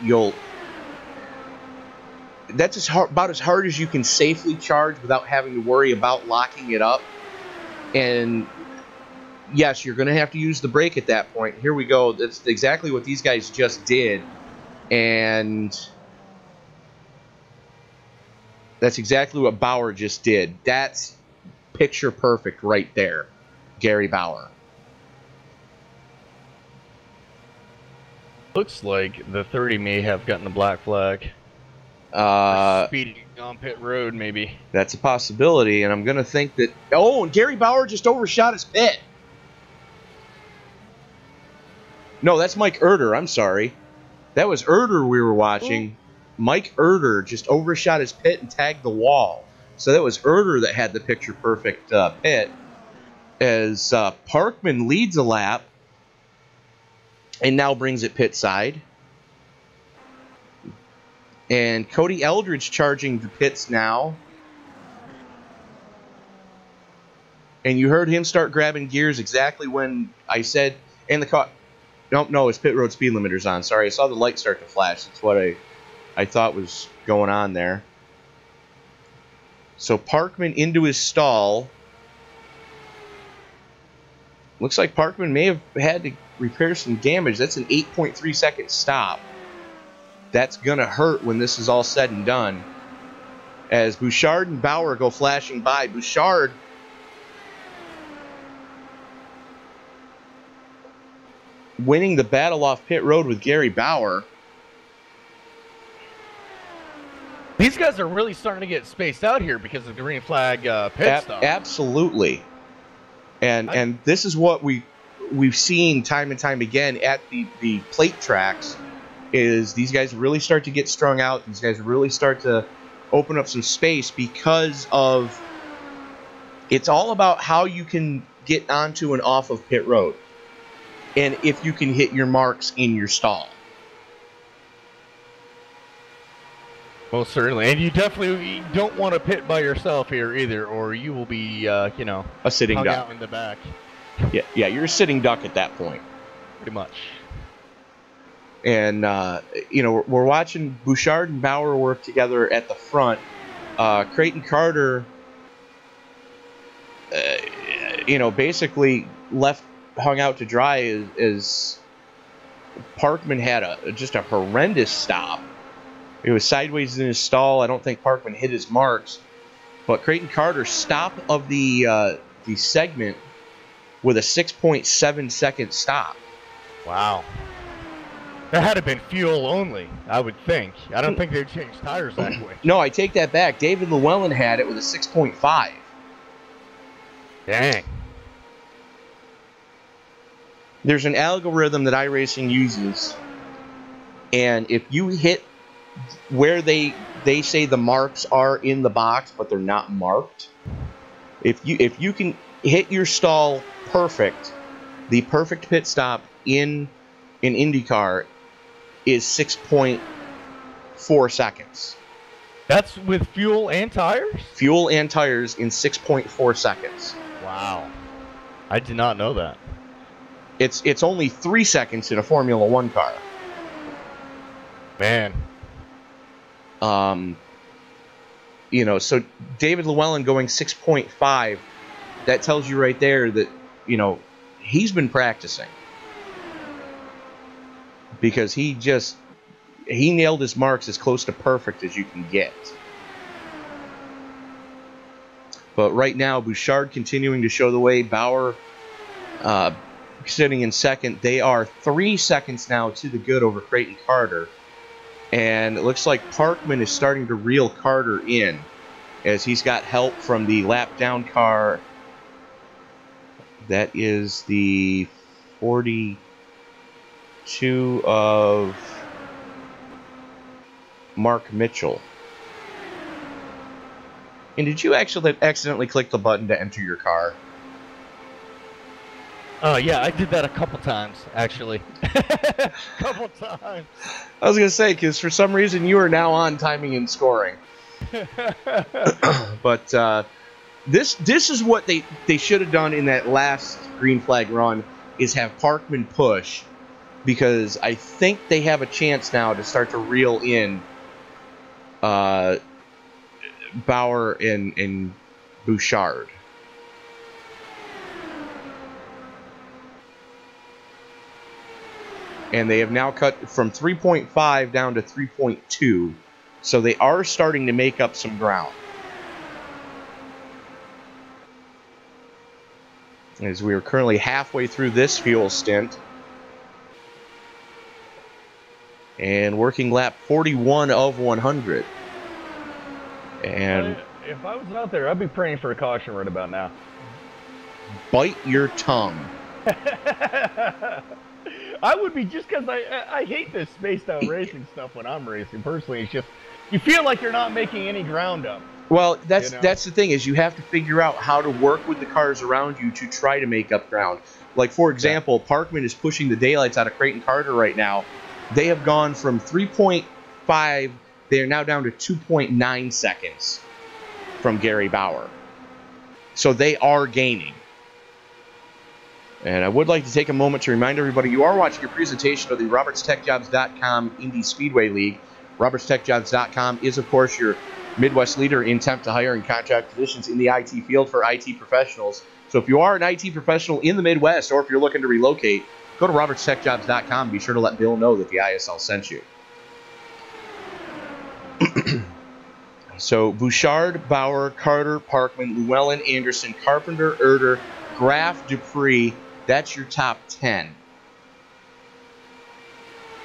A: that's about as hard as you can safely charge without having to worry about locking it up. And yes, you're going to have to use the brake at that point. Here we go. That's exactly what these guys just did. And that's exactly what Bauer just did. That's picture perfect right there. Gary Bauer.
G: Looks like the 30 may have gotten the black flag. Speeding on pit road, maybe. That's
A: a possibility, and I'm going to think that... Oh, and Gary Bauer just overshot his pit. No, that's Mike Erder. I'm sorry. That was Erder we were watching. Ooh. Mike Erder just overshot his pit and tagged the wall. So that was Erder that had the picture-perfect pit. As Parkman leads a lap and now brings it pit side. And Cody Eldridge charging the pits now. And you heard him start grabbing gears exactly when I said, and the car... No, his pit road speed limiter's on. Sorry, I saw the light start to flash. That's what I thought was going on there. So Parkman into his stall. Looks like Parkman may have had to repair some damage. That's an 8.3 second stop. That's going to hurt when this is all said and done. As Bouchard and Bauer go flashing by. Bouchard winning the battle off pit road with Gary Bauer.
G: These guys are really starting to get spaced out here because of the green flag pit stop.
A: Absolutely. And this is what we've seen time and time again at the plate tracks, is these guys really start to get strung out. These guys really start to open up some space because of... It's all about how you can get onto and off of pit road. And if you can hit your marks in your stall.
G: Most certainly. And you definitely don't want to pit by yourself here either, or you will be, a
A: sitting
G: hung
A: duck
G: out in the back.
A: Yeah, you're a sitting duck at that point.
G: Pretty much.
A: And, we're watching Bouchard and Bauer work together at the front. Creighton Carter, basically hung out to dry as Parkman had just a horrendous stop. It was sideways in his stall. I don't think Parkman hit his marks. But Creighton Carter's stop of the segment with a 6.7 second stop.
G: Wow. That had to have been fuel only, I would think. I don't think they'd change tires that quick.
A: No, I take that back. David Llewellyn had it with a 6.5.
G: Dang.
A: There's an algorithm that Iracing uses, and if you hit where they say the marks are in the box, but they're not marked, if you can hit your stall perfect, the perfect pit stop in an IndyCar is 6.4 seconds.
G: That's with fuel and tires?
A: Fuel and tires in 6.4 seconds.
G: Wow. I did not know that.
A: It's only 3 seconds in a Formula One car.
G: Man.
A: You know, so David Llewellyn going 6.5, that tells you right there that, you know, he's been practicing. Because he nailed his marks as close to perfect as you can get. But right now, Bouchard continuing to show the way. Bauer sitting in second. They are 3 seconds now to the good over Creighton Carter. And it looks like Parkman is starting to reel Carter in as he's got help from the lap down car. That is the 42 of Mark Mitchell. And did you actually accidentally click the button to enter your car?
G: Yeah, I did that a couple times, actually. Couple times.
A: I was going to say, because for some reason you are now on timing and scoring. But this is what they should have done in that last green flag run, is have Parkman push, because I think they have a chance now to start to reel in Bauer and Bouchard. And they have now cut from 3.5 down to 3.2. So they are starting to make up some ground. As we are currently halfway through this fuel stint. And working lap 41 of 100. And
G: if I was out there, I'd be praying for a caution right about now.
A: Bite your tongue.
G: I would be, just because I hate this spaced out racing stuff when I'm racing. Personally, it's just, you feel like you're not making any ground up.
A: Well, that's the thing, is you have to figure out how to work with the cars around you to try to make up ground. Like, for example, Parkman is pushing the daylights out of Creighton Carter right now. They have gone from 3.5, they are now down to 2.9 seconds from Gary Bauer. So they are gaining. And I would like to take a moment to remind everybody, you are watching a presentation of the RobertsTechJobs.com Indy Speedway League. RobertsTechJobs.com is, of course, your Midwest leader in temp to hire and contract positions in the IT field for IT professionals. So if you are an IT professional in the Midwest, or if you're looking to relocate, go to RobertsTechJobs.com. Be sure to let Bill know that the ISL sent you. So Bouchard, Bauer, Carter, Parkman, Llewellyn, Anderson, Carpenter, Erder, Graf, Dupree. That's your top 10.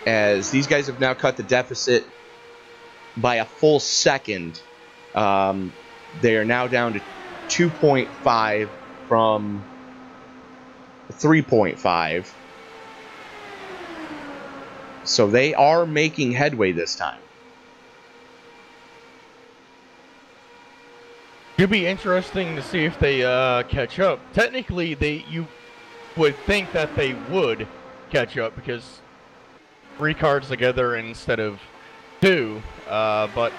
A: As these guys have now cut the deficit by a full second. They are now down to 2.5 from 3.5. So they are making headway this time.
G: It'd be interesting to see if they catch up. Technically, you would think that they would catch up, because 3 cars together instead of 2. But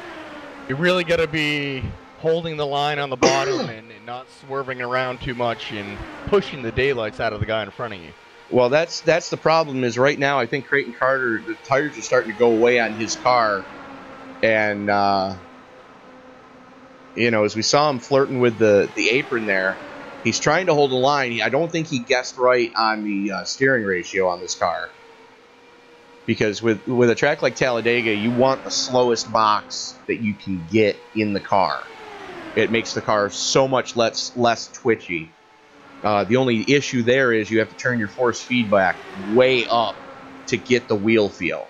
G: you really got to be holding the line on the bottom and not swerving around too much and pushing the daylights out of the guy in front of you.
A: Well, that's the problem, is right now I think Creighton Carter, the tires are starting to go away on his car. And, you know, as we saw him flirting with the apron there, he's trying to hold the line. I don't think he guessed right on the steering ratio on this car. Because with a track like Talladega, you want the slowest box that you can get in the car. It makes the car so much less twitchy. The only issue there is you have to turn your force feedback way up to get the wheel feel.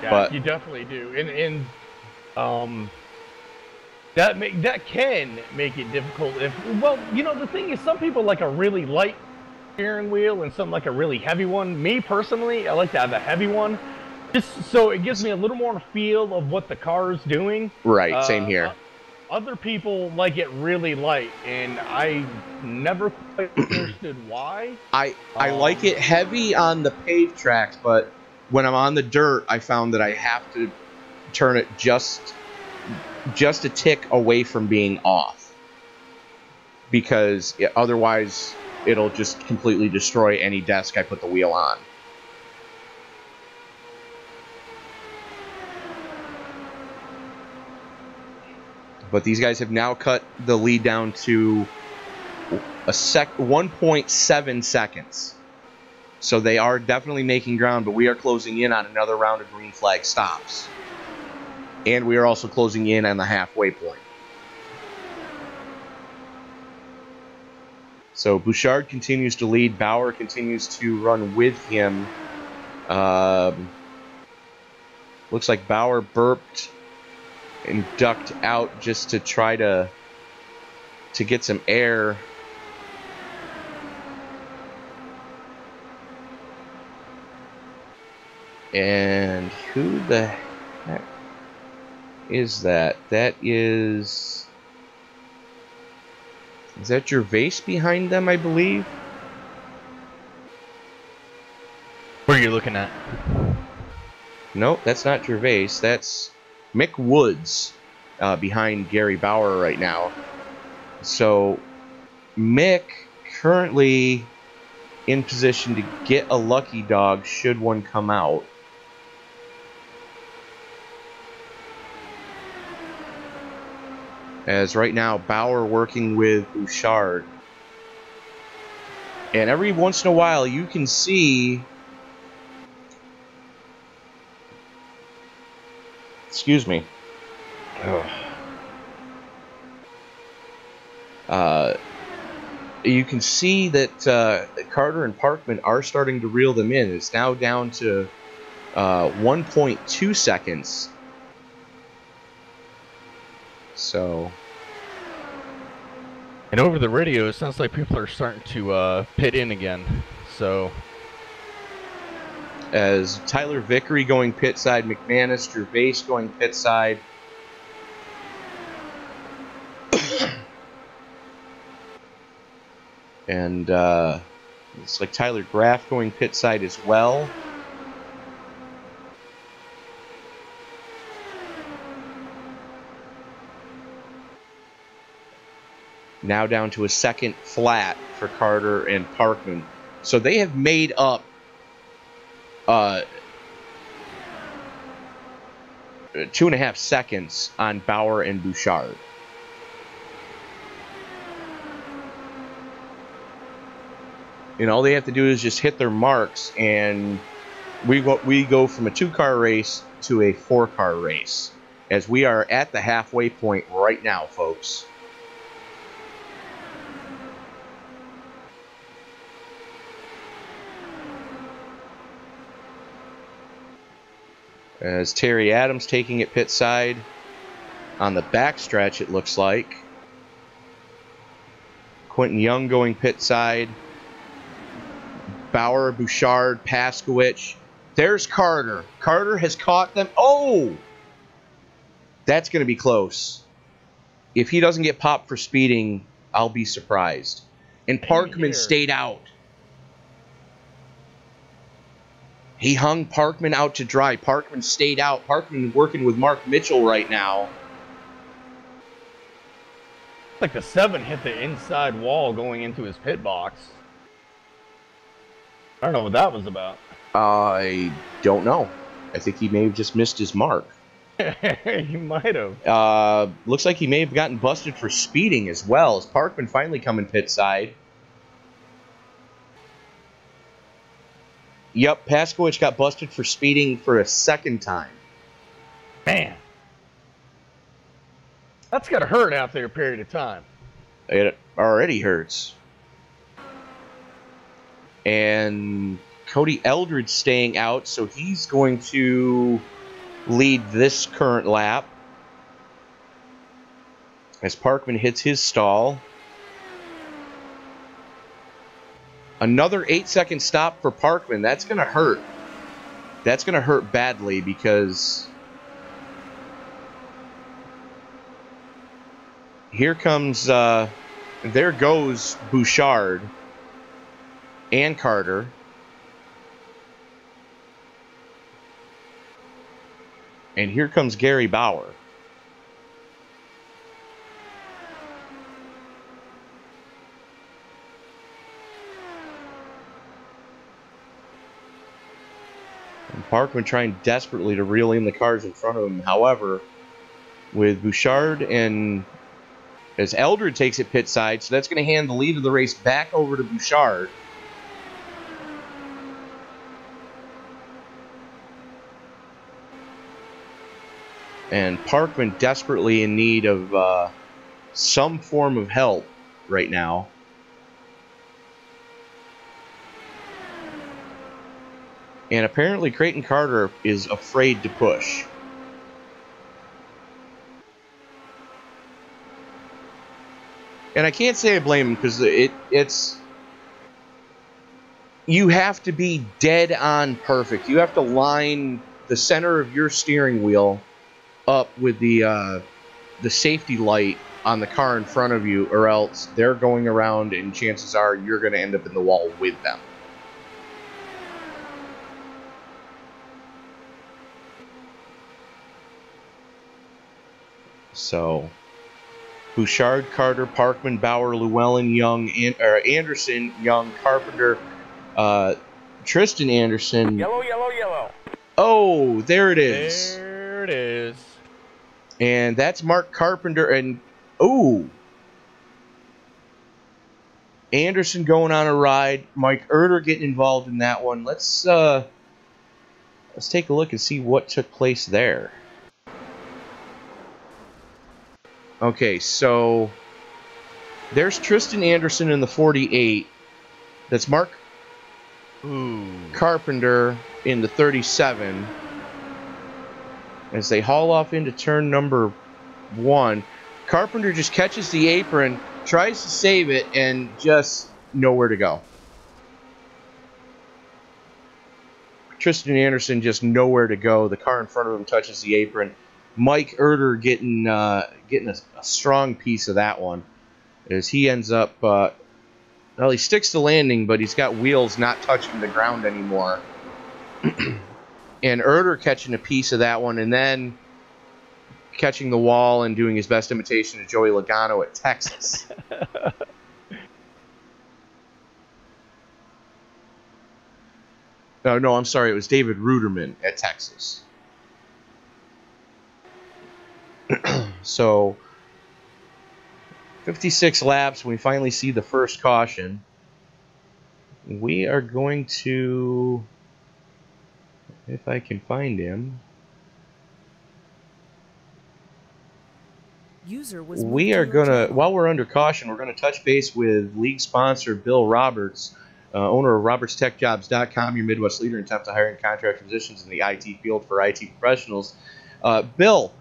G: Yeah,
A: but
G: you definitely do, and that can make it difficult. Well, you know, the thing is, some people like a really light steering wheel and some like a really heavy one. Me personally, I like to have a heavy one, just so it gives me a little more feel of what the car is doing.
A: Right, same here.
G: Other people like it really light, and I never quite understood why. I
A: like it heavy on the paved tracks, but when I'm on the dirt, I found that I have to turn it just a tick away from being off, because otherwise it'll just completely destroy any desk I put the wheel on. But these guys have now cut the lead down to 1.7 seconds. So they are definitely making ground, but we are closing in on another round of green flag stops. And we are also closing in on the halfway point. So Bouchard continues to lead. Bauer continues to run with him. Looks like Bauer burped and ducked out just to try to get some air. And who the heck is that? That is that Gervais behind them, I believe?
G: Where are you looking at?
A: Nope, that's not Gervais. That's Mick Woods behind Gary Bauer right now. So Mick currently in position to get a lucky dog should one come out. As right now, Bauer working with Bouchard. And every once in a while, you can see... Excuse me. You can see that Carter and Parkman are starting to reel them in. It's now down to 1.2 seconds. So,
G: and over the radio, it sounds like people are starting to pit in again. So,
A: as Tyler Vickery going pit side, McManus, Gervais going pit side. And it's like Tyler Graff going pit side as well. Now down to a second flat for Carter and Parkman. So they have made up 2.5 seconds on Bauer and Bouchard. And all they have to do is just hit their marks, and we go from a 2-car race to a 4-car race, as we are at the halfway point right now, folks. As Terry Adams taking it pit side on the backstretch, it looks like. Quentin Young going pit side. Bauer, Bouchard, Paskowicz. There's Carter. Carter has caught them. Oh! That's going to be close. If he doesn't get popped for speeding, I'll be surprised. And Parkman stayed out. He hung Parkman out to dry. Parkman stayed out. Parkman working with Mark Mitchell right now.
G: Like the 7 hit the inside wall going into his pit box. I don't know what that was about.
A: I don't know. I think he may have just missed his mark.
G: He might have.
A: Looks like he may have gotten busted for speeding as well. As Parkman finally coming pit side. Yep, Paskowicz got busted for speeding for a second time.
G: Man. That's got to hurt after a period of time.
A: It already hurts. And Cody Eldridge staying out, so he's going to lead this current lap. As Parkman hits his stall. Another 8-second stop for Parkman. That's going to hurt. That's going to hurt badly because here comes, there goes Bouchard and Carter. And here comes Gary Bauer. And Parkman trying desperately to reel in the cars in front of him. However, with Bouchard, and as Eldred takes it pit side, so that's going to hand the lead of the race back over to Bouchard. And Parkman desperately in need of some form of help right now. And apparently Creighton Carter is afraid to push. And I can't say I blame him, because it's... You have to be dead on perfect. You have to line the center of your steering wheel up with the safety light on the car in front of you, or else they're going around and chances are you're going to end up in the wall with them. So, Bouchard, Carter, Parkman, Bauer, Llewellyn, Young, Anderson, Young, Carpenter, Tristan Anderson.
F: Yellow, yellow, yellow.
A: Oh, there it is.
G: There it is.
A: And that's Mark Carpenter, and Anderson going on a ride. Mike Erder getting involved in that one. Let's take a look and see what took place there. Okay, so there's Tristan Anderson in the 48. That's Mark Carpenter in the 37. As they haul off into turn number 1. Carpenter just catches the apron, tries to save it, and just nowhere to go. Tristan Anderson just nowhere to go. The car in front of him touches the apron. Mike Erder getting a strong piece of that one, as he ends up, well, he sticks the landing, but he's got wheels not touching the ground anymore. And Erder catching a piece of that one, and then catching the wall and doing his best imitation of Joey Logano at Texas. No, I'm sorry. It was David Ruderman at Texas. So, 56 laps, we finally see the first caution. We are going to, if I can find him, we are going to, while we're under caution, we're going to touch base with league sponsor Bill Roberts, owner of RobertsTechJobs.com, your Midwest leader in temp to hire and contract positions in the IT field for IT professionals. Bill,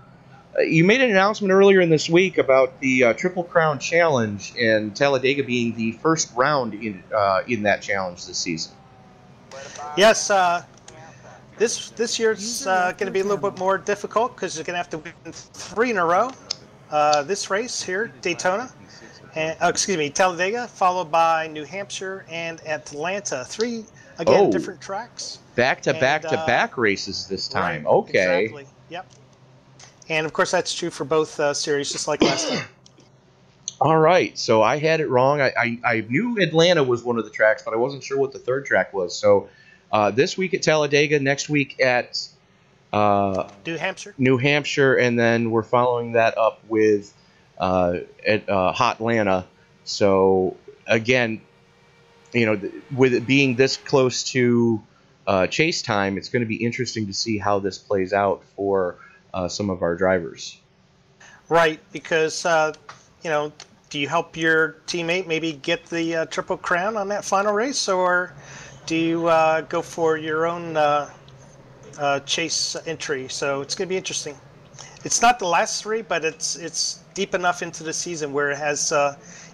A: you made an announcement earlier in this week about the Triple Crown Challenge, and Talladega being the first round in that challenge this season.
H: Yes, this year's going to be a little bit more difficult because you're going to have to win 3 in a row. This race here, Daytona, and Talladega, followed by New Hampshire and Atlanta. 3 again different tracks. Back to
A: back races this time.
H: Right,
A: okay.
H: Exactly. Yep. And of course that's true for both series, just like last time.
A: All right, so I had it wrong. I knew Atlanta was one of the tracks, but I wasn't sure what the third track was. So this week at Talladega, next week at New Hampshire, and then we're following that up with at Hotlanta. So again, with it being this close to chase time, it's going to be interesting to see how this plays out for some of our drivers.
H: Right, because do you help your teammate maybe get the Triple Crown on that final race, or do you go for your own chase entry? So it's going to be interesting. It's not the last 3, but it's deep enough into the season where it has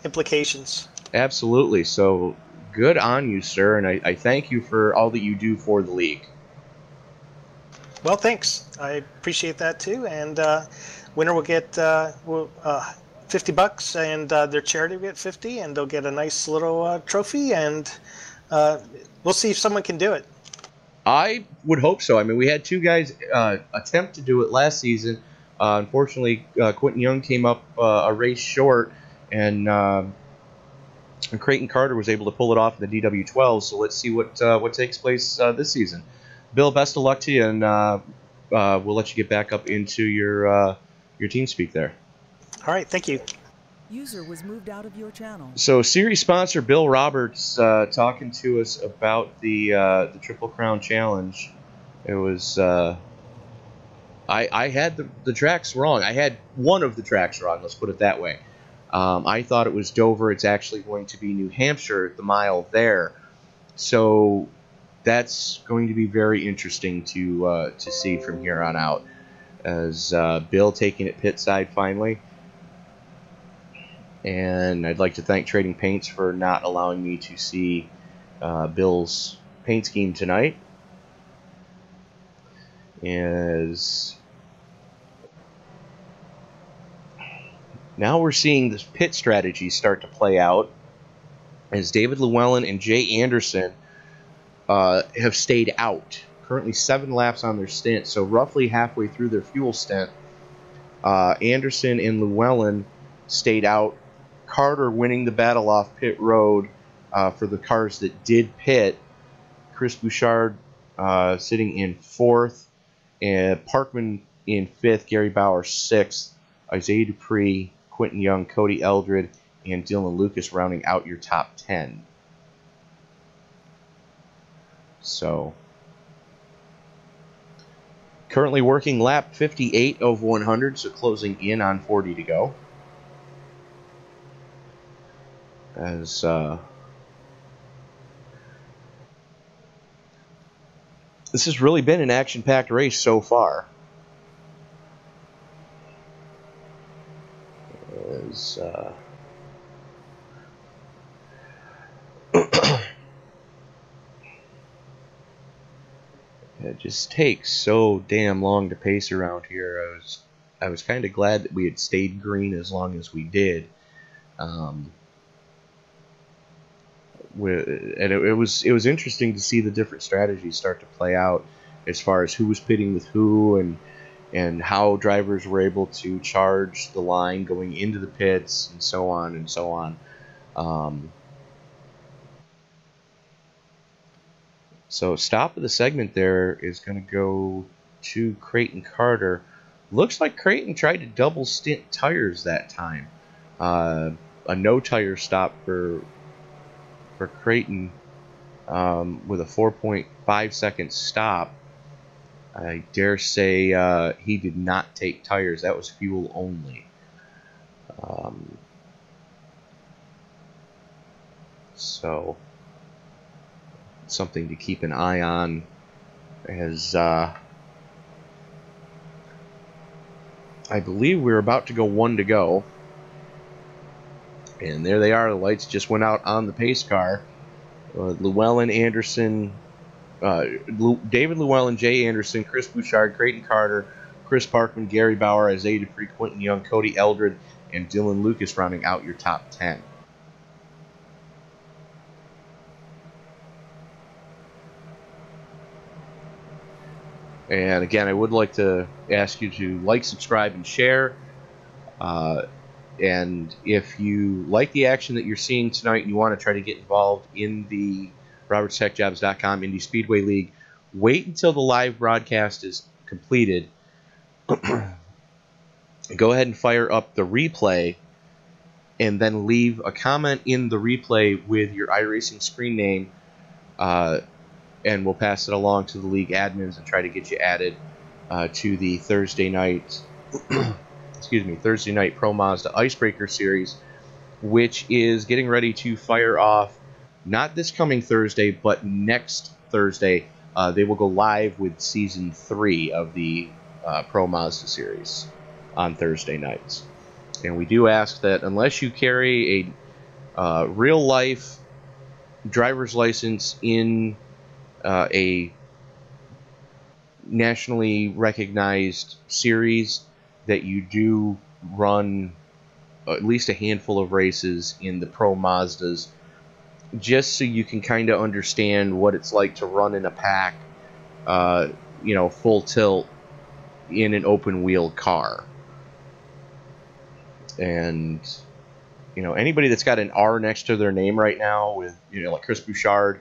H: implications. Absolutely.
A: So good on you, sir, and I thank you for all that you do for the league.
H: Well, thanks. I appreciate that too. And winner will get $50, and their charity will get 50, and they'll get a nice little trophy. And we'll see if someone can do it.
A: I would hope so. I mean, we had 2 guys attempt to do it last season. Unfortunately, Quentin Young came up a race short, and Creighton Carter was able to pull it off in the DW12. So let's see what takes place this season. Bill, best of luck to you, and we'll let you get back up into your your team speak there.
H: All right, thank you.
B: User was moved out of your channel.
A: So, series sponsor Bill Roberts talking to us about the Triple Crown Challenge. It was I had the tracks wrong. I had one of the tracks wrong. Let's put it that way. I thought it was Dover. It's actually going to be New Hampshire, the mile there. So that's going to be very interesting to see from here on out. As Bill taking it pit side finally. And I'd like to thank Trading Paints for not allowing me to see Bill's paint scheme tonight. As now we're seeing this pit strategy start to play out as David Llewellyn and Jay Anderson have stayed out. Currently 7 laps on their stint, so roughly halfway through their fuel stint. Anderson and Llewellyn stayed out. Carter winning the battle off pit road for the cars that did pit. Chris Bouchard sitting in 4th, and Parkman in 5th, Gary Bauer 6th, Isaiah Dupree, Quentin Young, Cody Eldred, and Dylan Lucas rounding out your top 10. So, currently working lap 58 of 100, so closing in on 40 to go. As this has really been an action-packed race so far. As it just takes so damn long to pace around here. I was kind of glad that we had stayed green as long as we did. And it was interesting to see the different strategies start to play out as far as who was pitting with who and how drivers were able to charge the line going into the pits and so on and so on. So stop of the segment there is going to go to Creighton Carter. Looks like Creighton tried to double stint tires that time. A no tire stop for Creighton with a 4.5 second stop. I dare say he did not take tires. That was fuel only. So something to keep an eye on as I believe we're about to go 1 to go. And there they are. The lights just went out on the pace car. Llewellyn, Anderson, David Llewellyn, Jay Anderson, Chris Bouchard, Creighton Carter, Chris Parkman, Gary Bauer, Isaiah Dupree, Quentin Young, Cody Eldred, and Dylan Lucas rounding out your top 10. And again, I would like to ask you to like, subscribe, and share. And if you like the action that you're seeing tonight and you want to try to get involved in the RobertsTechJobs.com Indy Speedway League, wait until the live broadcast is completed. Go ahead and fire up the replay and then leave a comment in the replay with your Iracing screen name, and we'll pass it along to the league admins and try to get you added to the Thursday night Thursday night Pro Mazda Icebreaker Series, which is getting ready to fire off not this coming Thursday, but next Thursday. They will go live with Season 3 of the Pro Mazda Series on Thursday nights. And we do ask that unless you carry a real-life driver's license in a nationally recognized series, that you do run at least a handful of races in the Pro Mazdas, just so you can kind of understand what it's like to run in a pack, full tilt in an open wheel car. And anybody that's got an R next to their name right now, with like Chris Bouchard,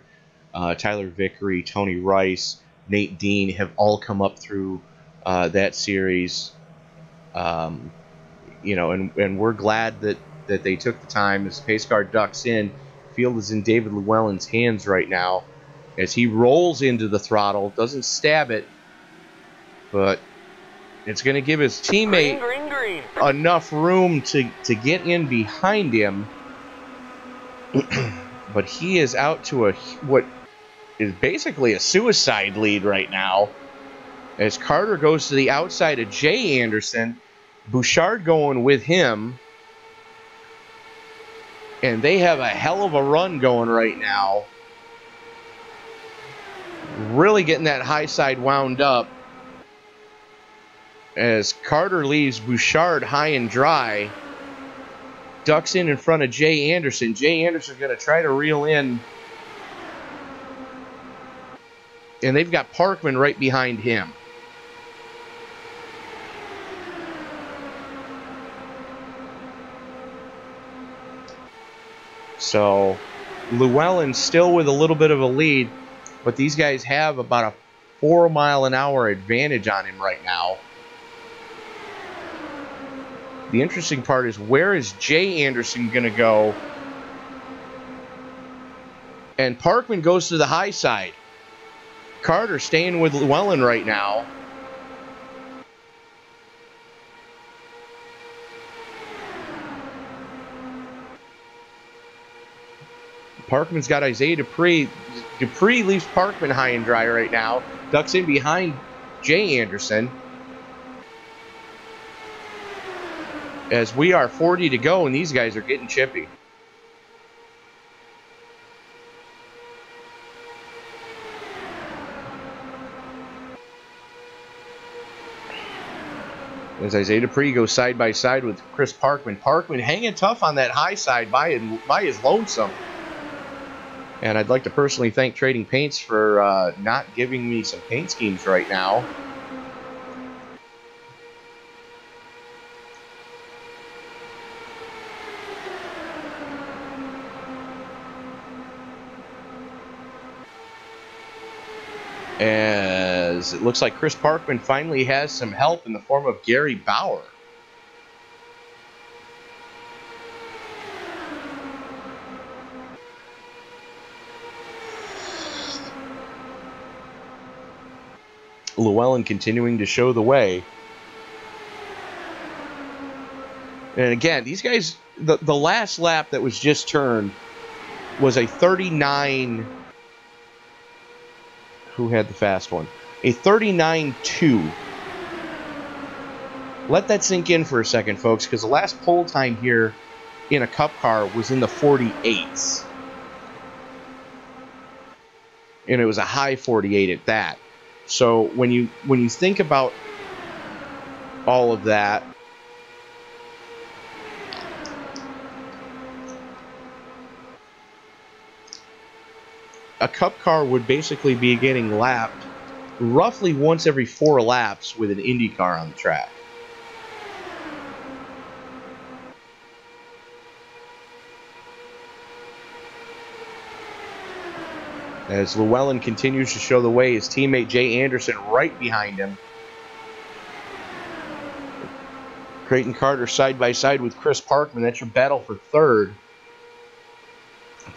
A: Tyler Vickery, Tony Rice, Nate Dean, have all come up through that series. You know, and we're glad that they took the time. As the pace car ducks in, field is in David Llewellyn's hands right now as he rolls into the throttle. Doesn't stab it, but it's going to give his teammate
F: Green.
A: enough room to get in behind him. But he is out to what is basically a suicide lead right now, as Carter goes to the outside of Jay Anderson, Bouchard going with him, and they have a hell of a run going right now. Really getting that high side wound up as Carter leaves Bouchard high and dry, ducks in front of Jay Anderson. Jay Anderson's going to try to reel in, and they've got Parkman right behind him. So Llewellyn still with a little bit of a lead, but these guys have about a 4-mile-an-hour advantage on him right now. The interesting part is, where is Jay Anderson going to go? And Parkman goes to the high side. Carter staying with Llewellyn right now. Parkman's got Isaiah Dupree. Dupree leaves Parkman high and dry right now. Ducks in behind Jay Anderson. As we are 40 to go, and these guys are getting chippy. As Isaiah Dupree goes side by side with Chris Parkman. Parkman hanging tough on that high side by his lonesome. And I'd like to personally thank Trading Paints for not giving me some paint schemes right now. As it looks like Chris Parkman finally has some help in the form of Gary Bauer. Llewellyn continuing to show the way. And again, these guys, the last lap that was just turned was a 39... Who had the fast one? A 39.2. Let that sink in for a second, folks, because the last pole time here in a Cup car was in the 48s. And it was a high 48 at that. So when you think about all of that, a Cup car would basically be getting lapped roughly once every 4 laps with an Indy car on the track. As Llewellyn continues to show the way, his teammate Jay Anderson right behind him. Creighton Carter side by side with Chris Parkman. That's your battle for third.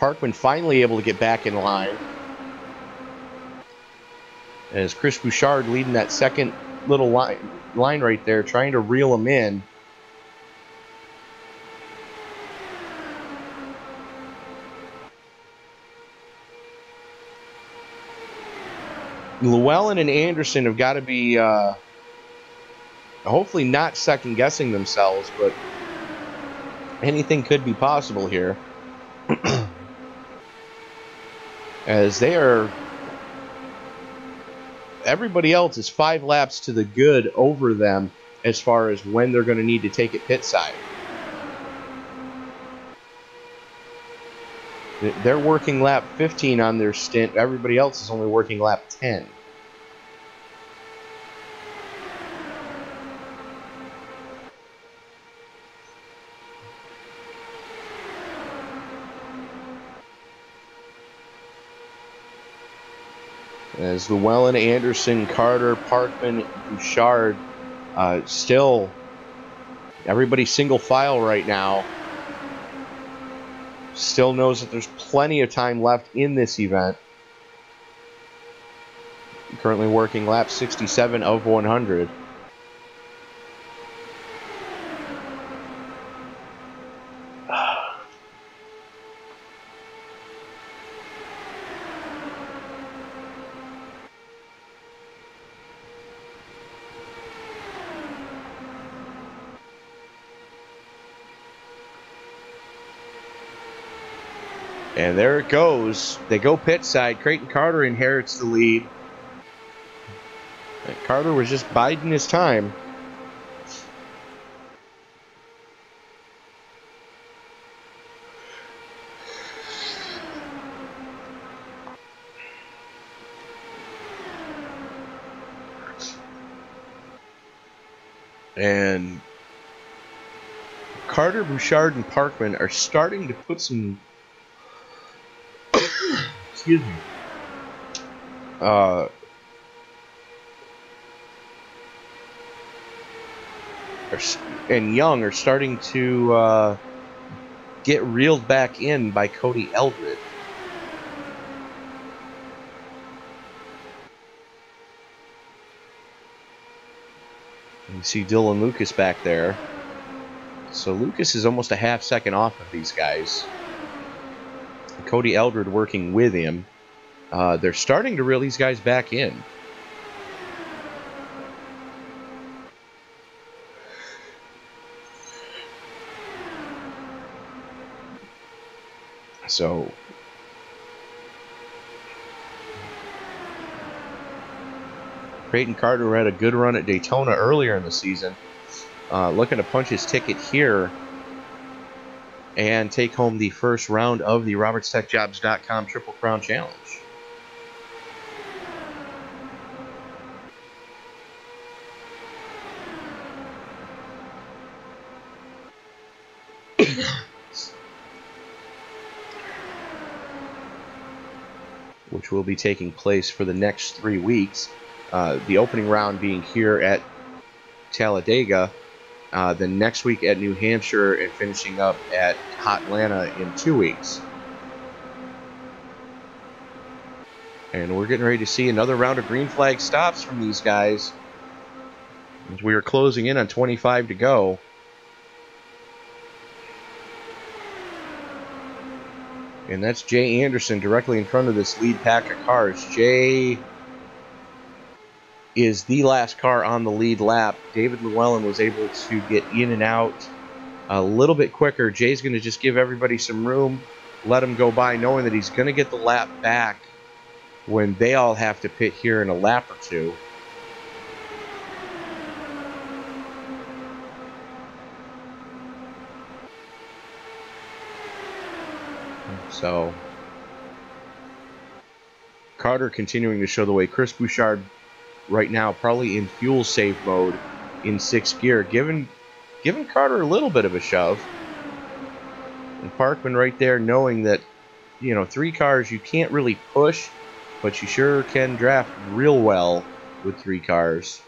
A: Parkman finally able to get back in line. As Chris Bouchard leading that second little line right there, trying to reel him in. Llewellyn and Anderson have got to be hopefully not second-guessing themselves, but anything could be possible here. As they are... Everybody else is 5 laps to the good over them as far as when they're going to need to take it pit side. They're working lap 15 on their stint. Everybody else is only working lap 10. As Llewellyn, Anderson, Carter, Parkman, Bouchard still Everybody's single file right now. Still knows that there's plenty of time left in this event. Currently working lap 67 of 100. And there it goes. They go pit side. Creighton Carter inherits the lead. And Carter was just biding his time. And Carter, Bouchard, and Parkman are starting to put some... excuse me. And Young are starting to get reeled back in by Cody Eldred. You see Dylan Lucas back there. So Lucas is almost a half second off of these guys. Cody Eldred working with him. They're starting to reel these guys back in. So Creighton Carter had a good run at Daytona earlier in the season. Looking to punch his ticket here and take home the first round of the RobertsTechJobs.com Triple Crown Challenge. Which will be taking place for the next 3 weeks. The opening round being here at Talladega, then next week at New Hampshire, and finishing up at Hotlanta in 2 weeks. And we're getting ready to see another round of green flag stops from these guys, as we are closing in on 25 to go. And that's Jay Anderson directly in front of this lead pack of cars. Jay is the last car on the lead lap. David Llewellyn was able to get in and out a little bit quicker. Jay's going to just give everybody some room, let him go by, knowing that he's going to get the lap back when they all have to pit here in a lap or two. So Carter continuing to show the way. Chris Bouchard right now probably in fuel save mode in 6th gear, giving Carter a little bit of a shove. And Parkman right there knowing that, you know, 3 cars you can't really push, but you sure can draft real well with 3 cars.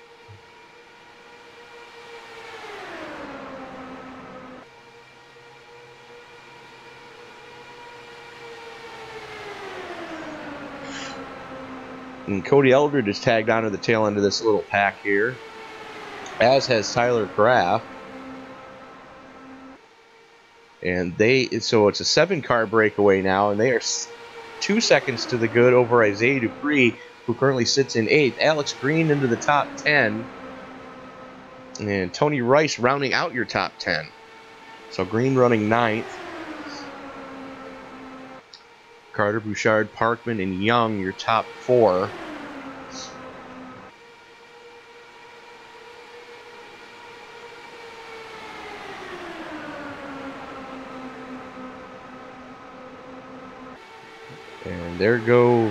A: And Cody Eldred is tagged onto the tail end of this little pack here, as has Tyler Graff. And so it's a 7-car breakaway now, and they are 2 seconds to the good over Isaiah Dupree, who currently sits in 8th. Alex Green into the top 10, and Tony Rice rounding out your top 10. So Green running 9th. Carter, Bouchard, Parkman, and Young, your top 4. And there go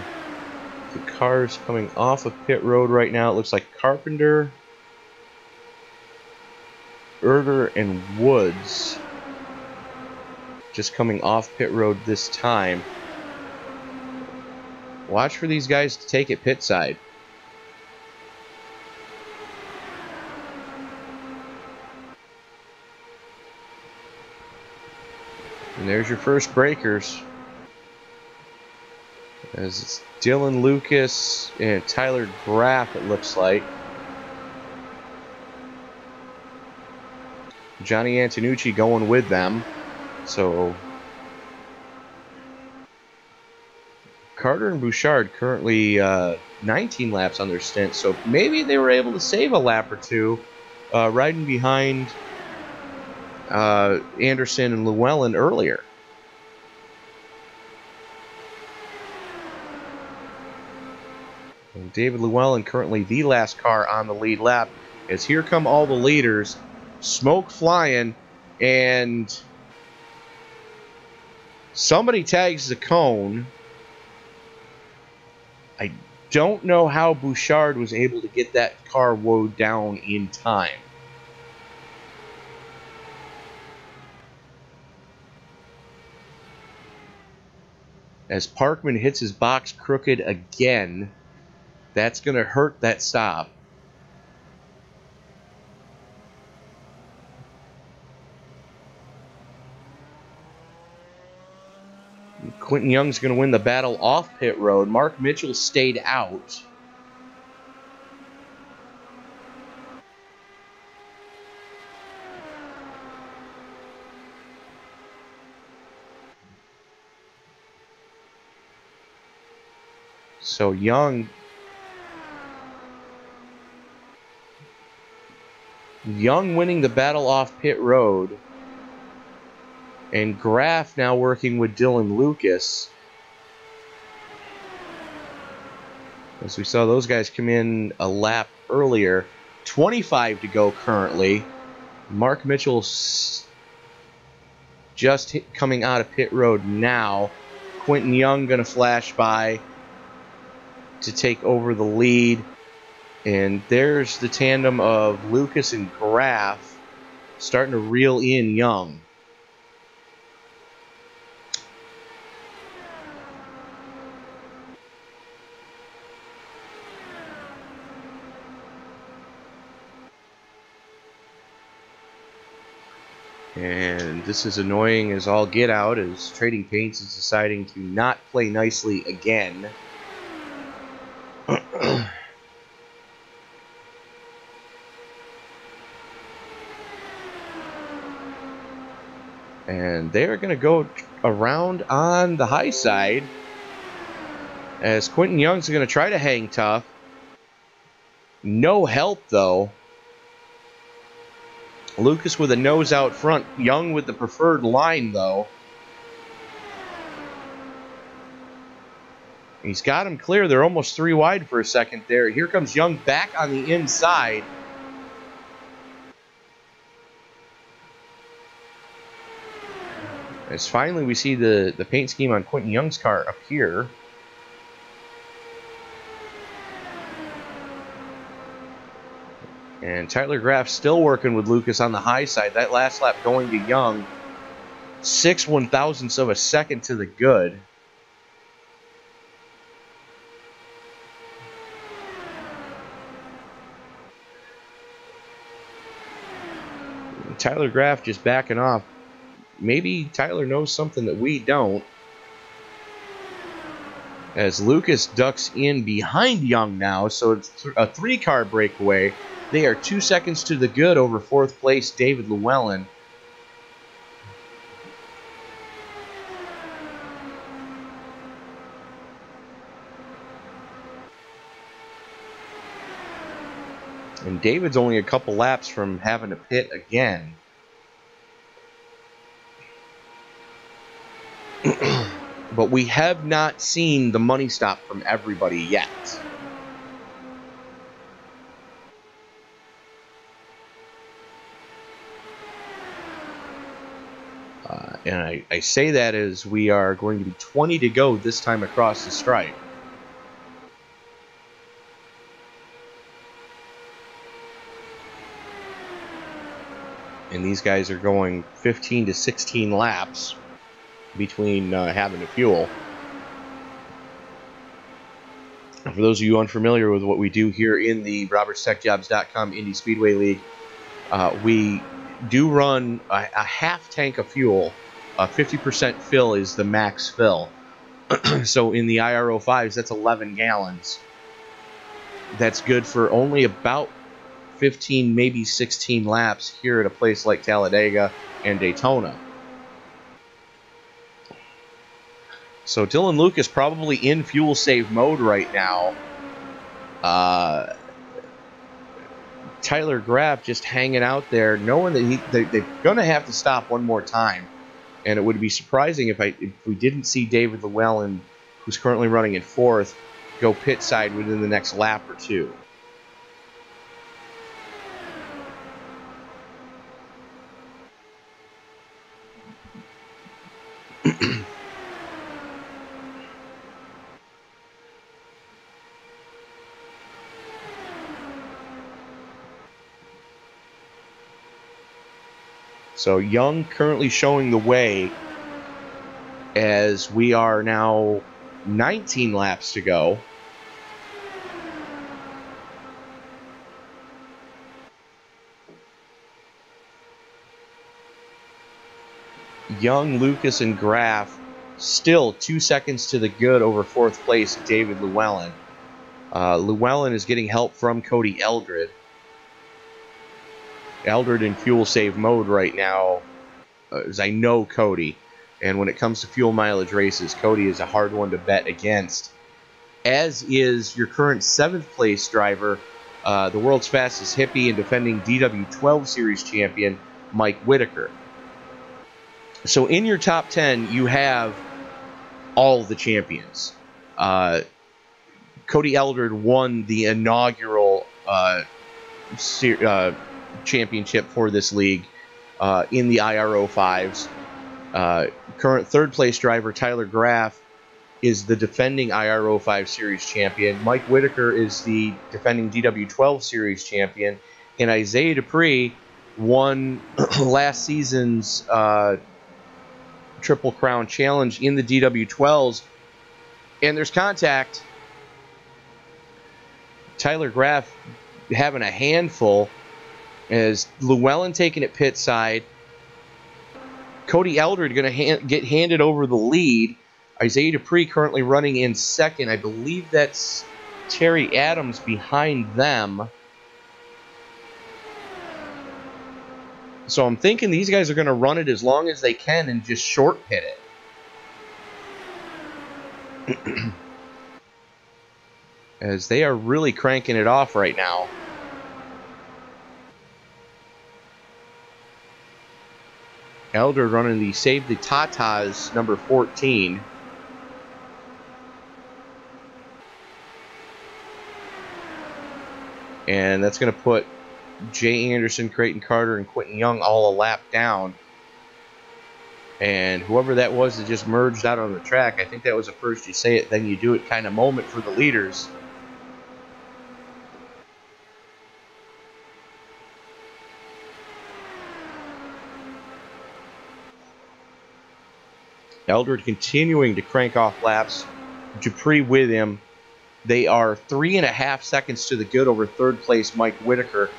A: the cars coming off of pit road right now. It looks like Carpenter, Erger, and Woods just coming off pit road this time. Watch for these guys to take it pit side. And there's your first breakers. As it's Dylan Lucas and Tyler Graff, it looks like. Johnny Antonucci going with them. So Carter and Bouchard currently 19 laps on their stint. So maybe they were able to save a lap or two riding behind Anderson and Llewellyn earlier. And David Llewellyn currently the last car on the lead lap, as here come all the leaders, smoke flying, and somebody tags the cone. I don't know how Bouchard was able to get that car woed down in time. As Parkman hits his box crooked again, that's going to hurt that stop. Quentin Young's going to win the battle off pit road. Mark Mitchell stayed out. So Young winning the battle off pit road. And Graff now working with Dylan Lucas. As we saw those guys come in a lap earlier. 25 to go currently. Mark Mitchell's just coming out of pit road now. Quentin Young going to flash by to take over the lead. And there's the tandem of Lucas and Graff starting to reel in Young. And this is annoying as all get out, as Trading Paints is deciding to not play nicely again. And they're going to go around on the high side, as Quentin Young's going to try to hang tough. No help, though. Lucas with a nose out front. Young with the preferred line, though. He's got him clear. They're almost 3 wide for a second there. Here comes Young back on the inside. As finally we see the paint scheme on Quentin Young's car appear. And Tyler Graff still working with Lucas on the high side. That last lap going to Young. 6 1/1000ths of a second to the good. Tyler Graff just backing off. Maybe Tyler knows something that we don't. As Lucas ducks in behind Young now, so it's a 3-car breakaway. They are 2 seconds to the good over 4th place David Llewellyn. And David's only a couple laps from having to pit again. But we have not seen the money stop from everybody yet. And I say that as we are going to be 20 to go this time across the stripe. And these guys are going 15 to 16 laps between having to fuel. And for those of you unfamiliar with what we do here in the RobertsTechJobs.com Indy Speedway League, we do run a half tank of fuel 50% fill is the max fill. So in the IR05s, that's 11 gallons. That's good for only about 15, maybe 16 laps here at a place like Talladega and Daytona. So Dylan Lucas probably in fuel save mode right now. Tyler Graff just hanging out there, knowing that they're going to have to stop one more time. And it would be surprising if we didn't see David Llewellyn, who's currently running in 4th, go pit side within the next lap or two. So Young currently showing the way as we are now 19 laps to go. Young, Lucas, and Graff still 2 seconds to the good over 4th place David Llewellyn. Llewellyn is getting help from Cody Eldred. Eldred in fuel save mode right now, as I know Cody. And when it comes to fuel mileage races, Cody is a hard one to bet against. As is your current 7th place driver, the world's fastest hippie and defending DW12 Series champion, Mike Whitaker. So in your top 10, you have all the champions. Cody Eldred won the inaugural championship for this league in the IR05s. Current 3rd place driver Tyler Graff is the defending IR05 Series champion. Mike Whitaker is the defending DW12 Series champion. And Isaiah Dupree won last season's Triple Crown Challenge in the DW12s. And there's contact. Tyler Graff having a handful as Llewellyn taking it pit side. Cody Eldred going to get handed over the lead. Isaiah Dupree currently running in 2nd. I believe that's Terry Adams behind them. So I'm thinking these guys are going to run it as long as they can and just short pit it. As they are really cranking it off right now. Elder running the Save the Tatas number 14. And that's going to put Jay Anderson, Creighton Carter, and Quentin Young all a lap down. And whoever that was that just merged out on the track, I think that was a first you say it, then you do it kind of moment for the leaders. Eldred continuing to crank off laps. Dupree with him. They are 3.5 seconds to the good over 3rd place Mike Whitaker,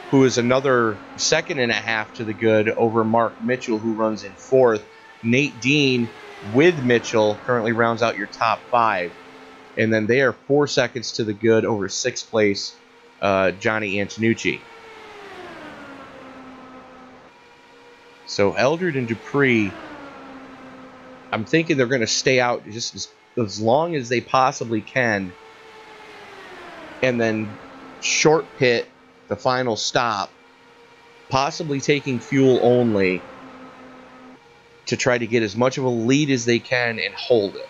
A: who is another 2.5 to the good over Mark Mitchell, who runs in 4th. Nate Dean with Mitchell currently rounds out your top 5. And then they are 4 seconds to the good over 6th place Johnny Antonucci. So Eldred and Dupree, I'm thinking they're going to stay out just as long as they possibly can and then short pit the final stop, possibly taking fuel only to try to get as much of a lead as they can and hold it.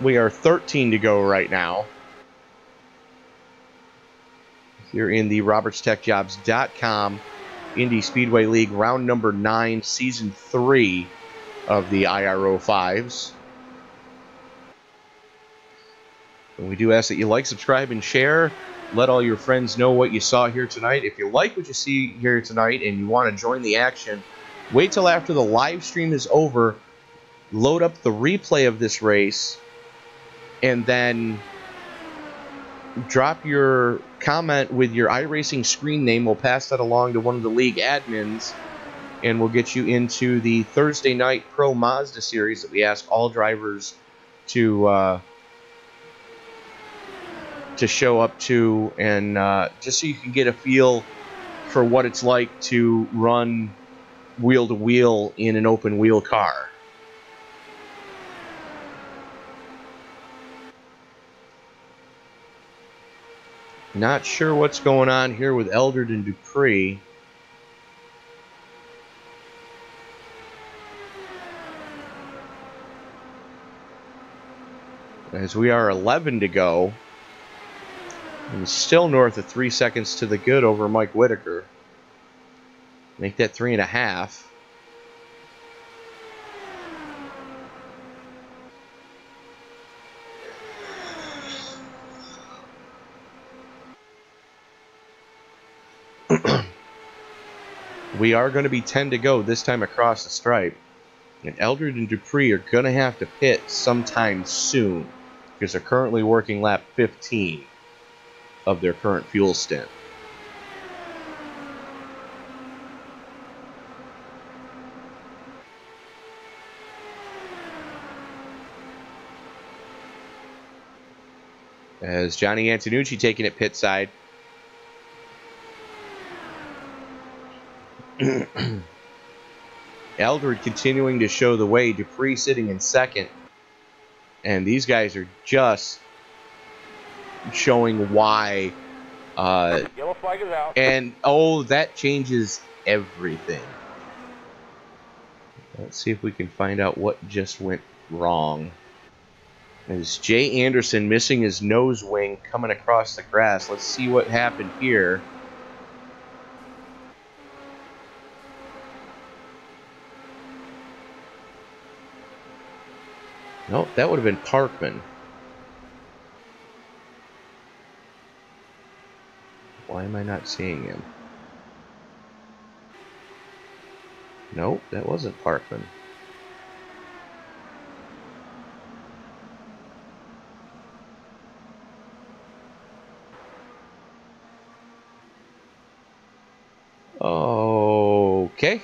A: We are 13 to go right now. Here in the RobertsTechJobs.com Indy Speedway League, round number 9, season 3 of the IR05s. And we do ask that you like, subscribe, and share. Let all your friends know what you saw here tonight. If you like what you see here tonight and you want to join the action, wait till after the live stream is over, load up the replay of this race, and then drop your comment with your iRacing screen name. We'll pass that along to one of the league admins, and we'll get you into the Thursday night Pro Mazda series that we ask all drivers to show up to, and just so you can get a feel for what it's like to run wheel to wheel in an open wheel car. Not sure what's going on here with Eldred and Dupree. As we are 11 to go. And still north of 3 seconds to the good over Mike Whitaker. Make that 3.5. We are going to be 10 to go this time across the stripe. And Eldred and Dupree are going to have to pit sometime soon, because they're currently working lap 15 of their current fuel stint. As Johnny Antonucci taking it pit side. Eldred continuing to show the way. Dupree sitting in second. And these guys are just showing why.
F: Yellow flag is out.
A: And, oh, that changes everything. Let's see if we can find out what just went wrong. As Jay Anderson missing his nose wing coming across the grass. Let's see what happened here. Nope, that would have been Parkman. Why am I not seeing him? Nope, that wasn't Parkman. Okay.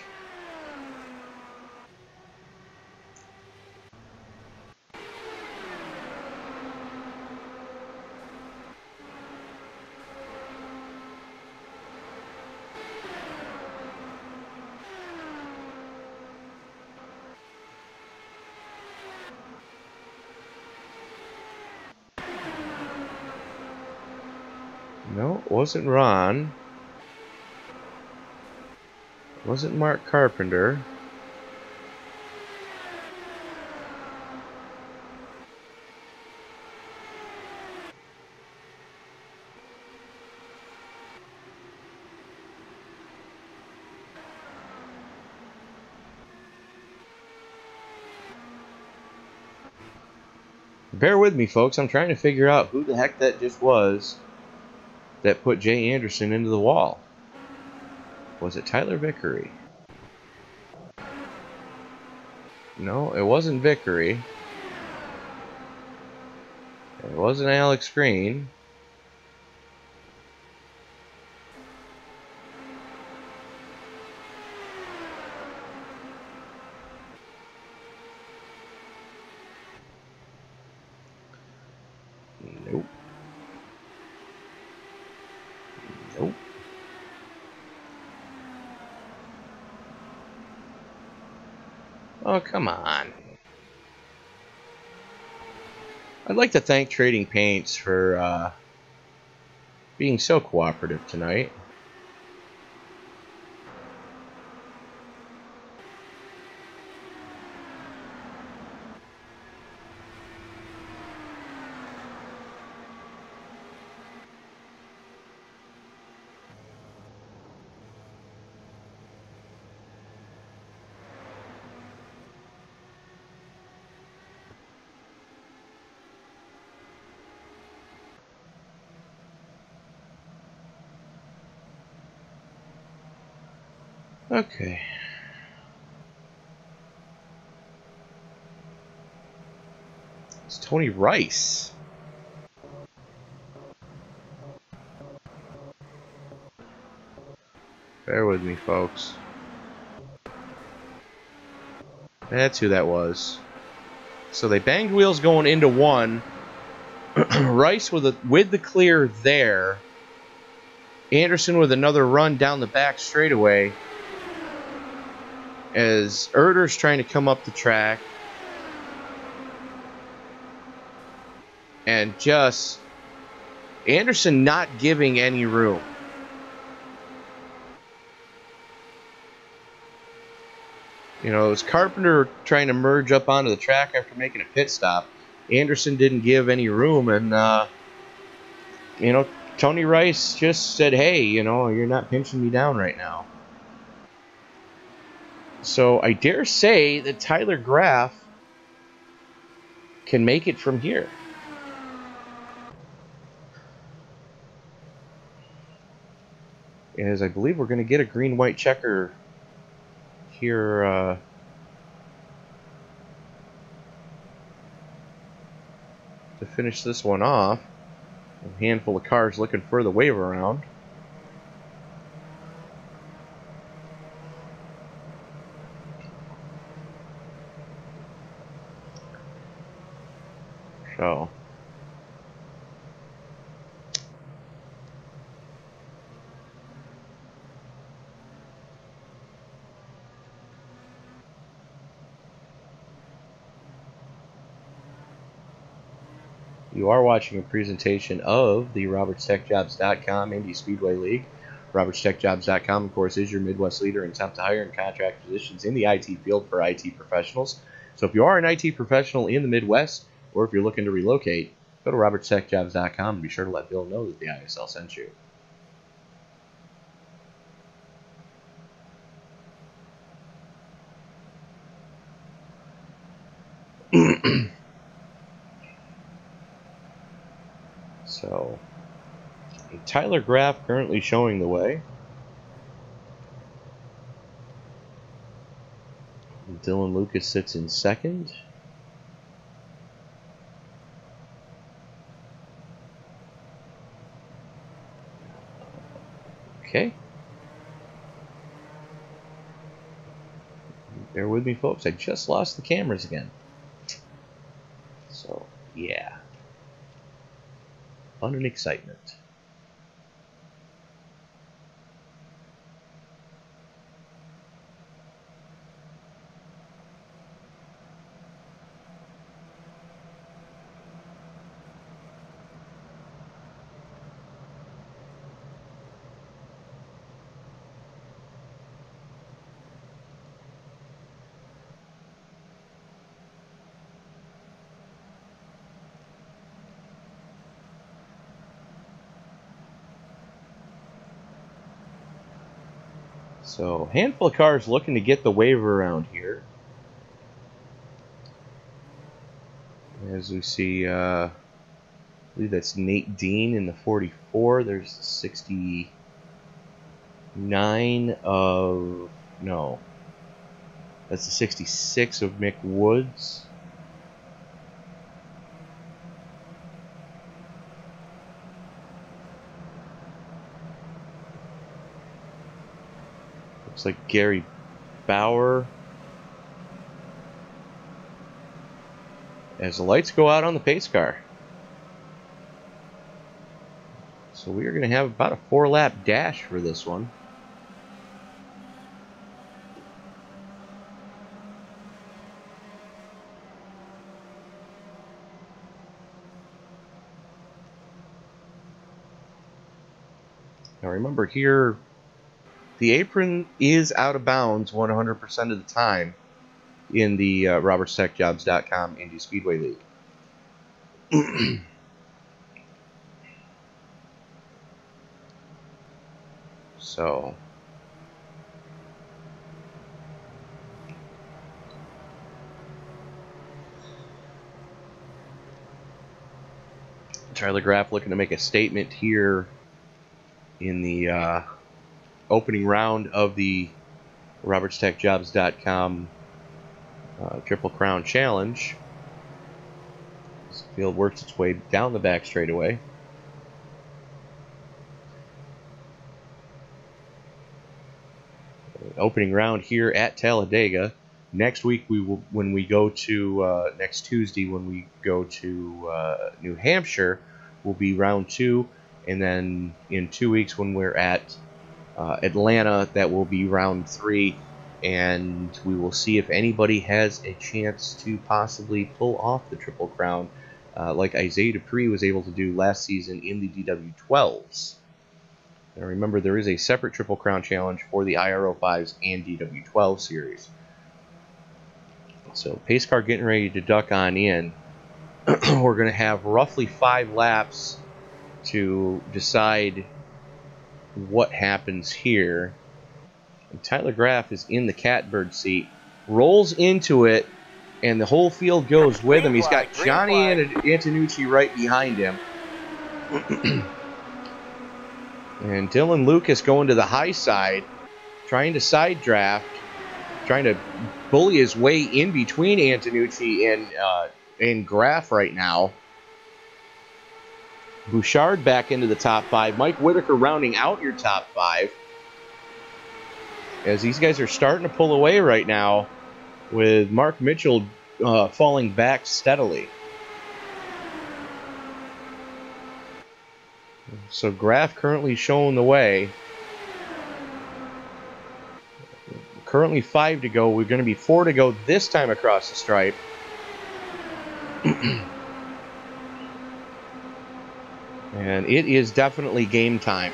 A: No, it wasn't Ron. It wasn't Mark Carpenter. Bear with me, folks. I'm trying to figure out who the heck that just was that put Jay Anderson into the wall. Was it Tyler Vickery? No, it wasn't Vickery. It wasn't Alex Green. Nope. Nope. Oh, come on. I'd like to thank Trading Paints for being so cooperative tonight. Okay. It's Tony Rice. Bear with me, folks. That's who that was. So they banged wheels going into one. Rice with the clear there. Anderson with another run down the back straightaway. As Erder's trying to come up the track. And just Anderson not giving any room. You know, it was Carpenter trying to merge up onto the track after making a pit stop. Anderson didn't give any room, and, you know, Tony Rice just said, hey, you know, you're not pinching me down right now. So I dare say that Tyler Graff can make it from here. As I believe we're going to get a green-white checker here to finish this one off. A handful of cars looking for the wave around. So you are watching a presentation of the RobertsTechJobs.com Indy Speedway League. RobertsTechJobs.com, of course, is your Midwest leader in temp to hire and contract positions in the IT field for IT professionals. So if you are an IT professional in the Midwest, or if you're looking to relocate, go to RobertsTechJobs.com and be sure to let Bill know that the ISL sent you. So, Tyler Graff currently showing the way. Dylan Lucas sits in second. Okay. Bear with me, folks. I just lost the cameras again. So, yeah. Fun and excitement. So, handful of cars looking to get the wave around here. As we see, I believe that's Nate Dean in the 44. There's the 69 of, no, that's the 66 of Mick Woods. Looks like Gary Bauer. As the lights go out on the pace car. So we are going to have about a 4-lap dash for this one. Now remember here, the apron is out of bounds 100% of the time in the RobertsTechJobs.com Indy Speedway League. So, Tyler Graff looking to make a statement here in the opening round of the RobertsTechJobs.com Triple Crown Challenge. As the field works its way down the back straightaway. opening round here at Talladega. Next week, when we go to next Tuesday, when we go to New Hampshire, will be round 2, and then in 2 weeks when we're at Atlanta, that will be round 3, and we will see if anybody has a chance to possibly pull off the Triple Crown, like Isaiah Dupree was able to do last season in the DW12s. Now remember, there is a separate Triple Crown challenge for the IR05s and DW12 series. So pace car getting ready to duck on in. We're going to have roughly 5 laps to decide what happens here. And Tyler Graff is in the catbird seat, rolls into it, and the whole field goes with him. He's got Johnny Antonucci right behind him. And Dylan Lucas going to the high side, trying to side draft, trying to bully his way in between Antonucci and Graff right now. Bouchard back into the top 5. Mike Whitaker rounding out your top 5. As these guys are starting to pull away right now, with Mark Mitchell falling back steadily. So Graff currently showing the way. Currently 5 to go. We're going to be 4 to go this time across the stripe. And it is definitely game time.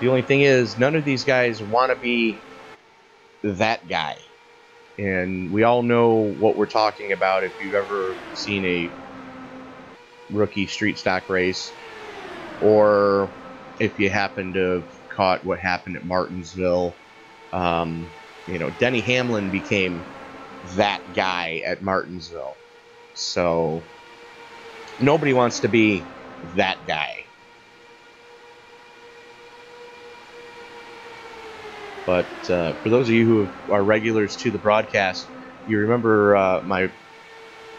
A: The only thing is, none of these guys want to be that guy. And we all know what we're talking about if you've ever seen a rookie street stock race, or if you happen to have caught what happened at Martinsville. You know, Denny Hamlin became that guy at Martinsville. So nobody wants to be that guy. But for those of you who are regulars to the broadcast, you remember my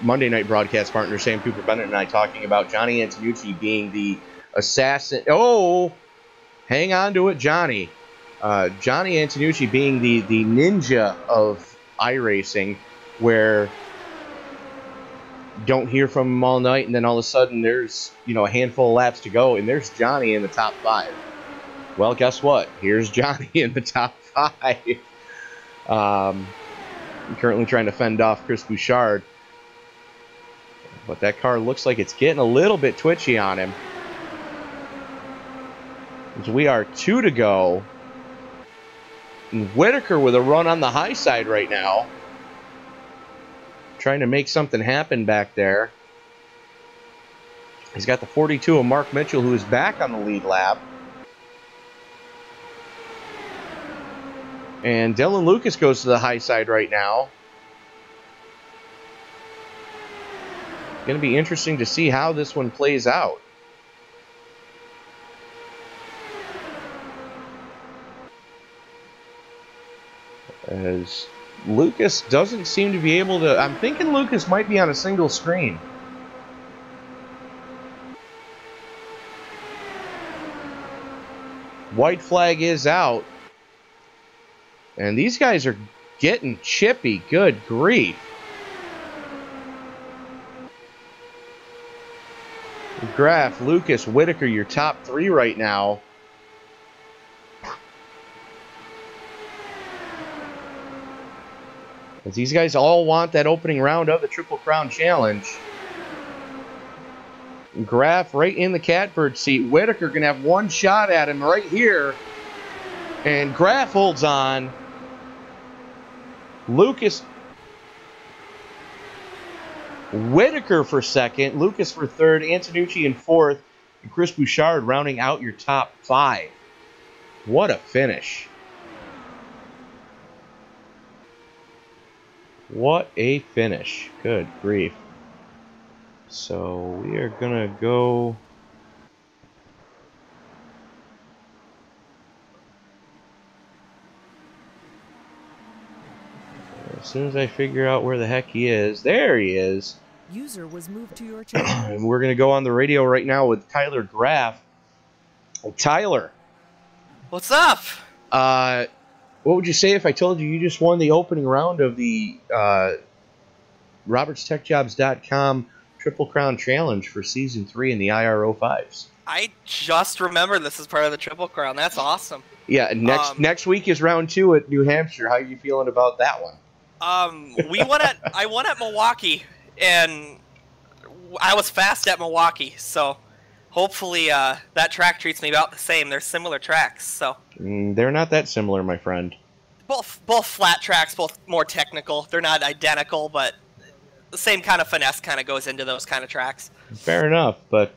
A: Monday night broadcast partner, Sam Cooper Bennett, and I talking about Johnny Antonucci being the assassin. Oh, hang on to it, Johnny. Johnny Antonucci being the ninja of iRacing, where don't hear from him all night, and then all of a sudden there's, you know, a handful of laps to go, and there's Johnny in the top 5. Well, guess what? Here's Johnny in the top 5. Currently trying to fend off Chris Bouchard. But that car looks like it's getting a little bit twitchy on him. As we are 2 to go. And Whitaker with a run on the high side right now. Trying to make something happen back there. He's got the 42 of Mark Mitchell, who is back on the lead lap. And Dylan Lucas goes to the high side right now. Going to be interesting to see how this one plays out. As Lucas doesn't seem to be able to... I'm thinking Lucas might be on a single screen. White flag is out. And these guys are getting chippy. Good grief. Graff, Lucas, Whitaker, your top 3 right now. As these guys all want that opening round of the Triple Crown Challenge. Graff right in the catbird seat. Whitaker going to have one shot at him right here. And Graff holds on. Lucas. Whitaker for second. Lucas for third. Antonucci in fourth. And Chris Bouchard rounding out your top 5. What a finish. What a finish. Good grief. So we are going to go... As soon as I figure out where the heck he is, there he is.
B: User was moved to your channel.
A: And we're going to go on the radio right now with Tyler Graff. Tyler.
I: What's up?
A: What would you say if I told you just won the opening round of the RobertsTechJobs.com Triple Crown Challenge for Season 3 in the IR05s?
I: I just remembered this is part of the Triple Crown. That's awesome.
A: Yeah, next week is round 2 at New Hampshire. How are you feeling about that one?
I: I won at Milwaukee, and I was fast at Milwaukee, so hopefully that track treats me about the same. They're similar tracks, so.
A: They're not that similar, my friend.
I: Both flat tracks, both more technical. They're not identical, but the same kind of finesse kind of goes into those kind of tracks.
A: Fair enough, but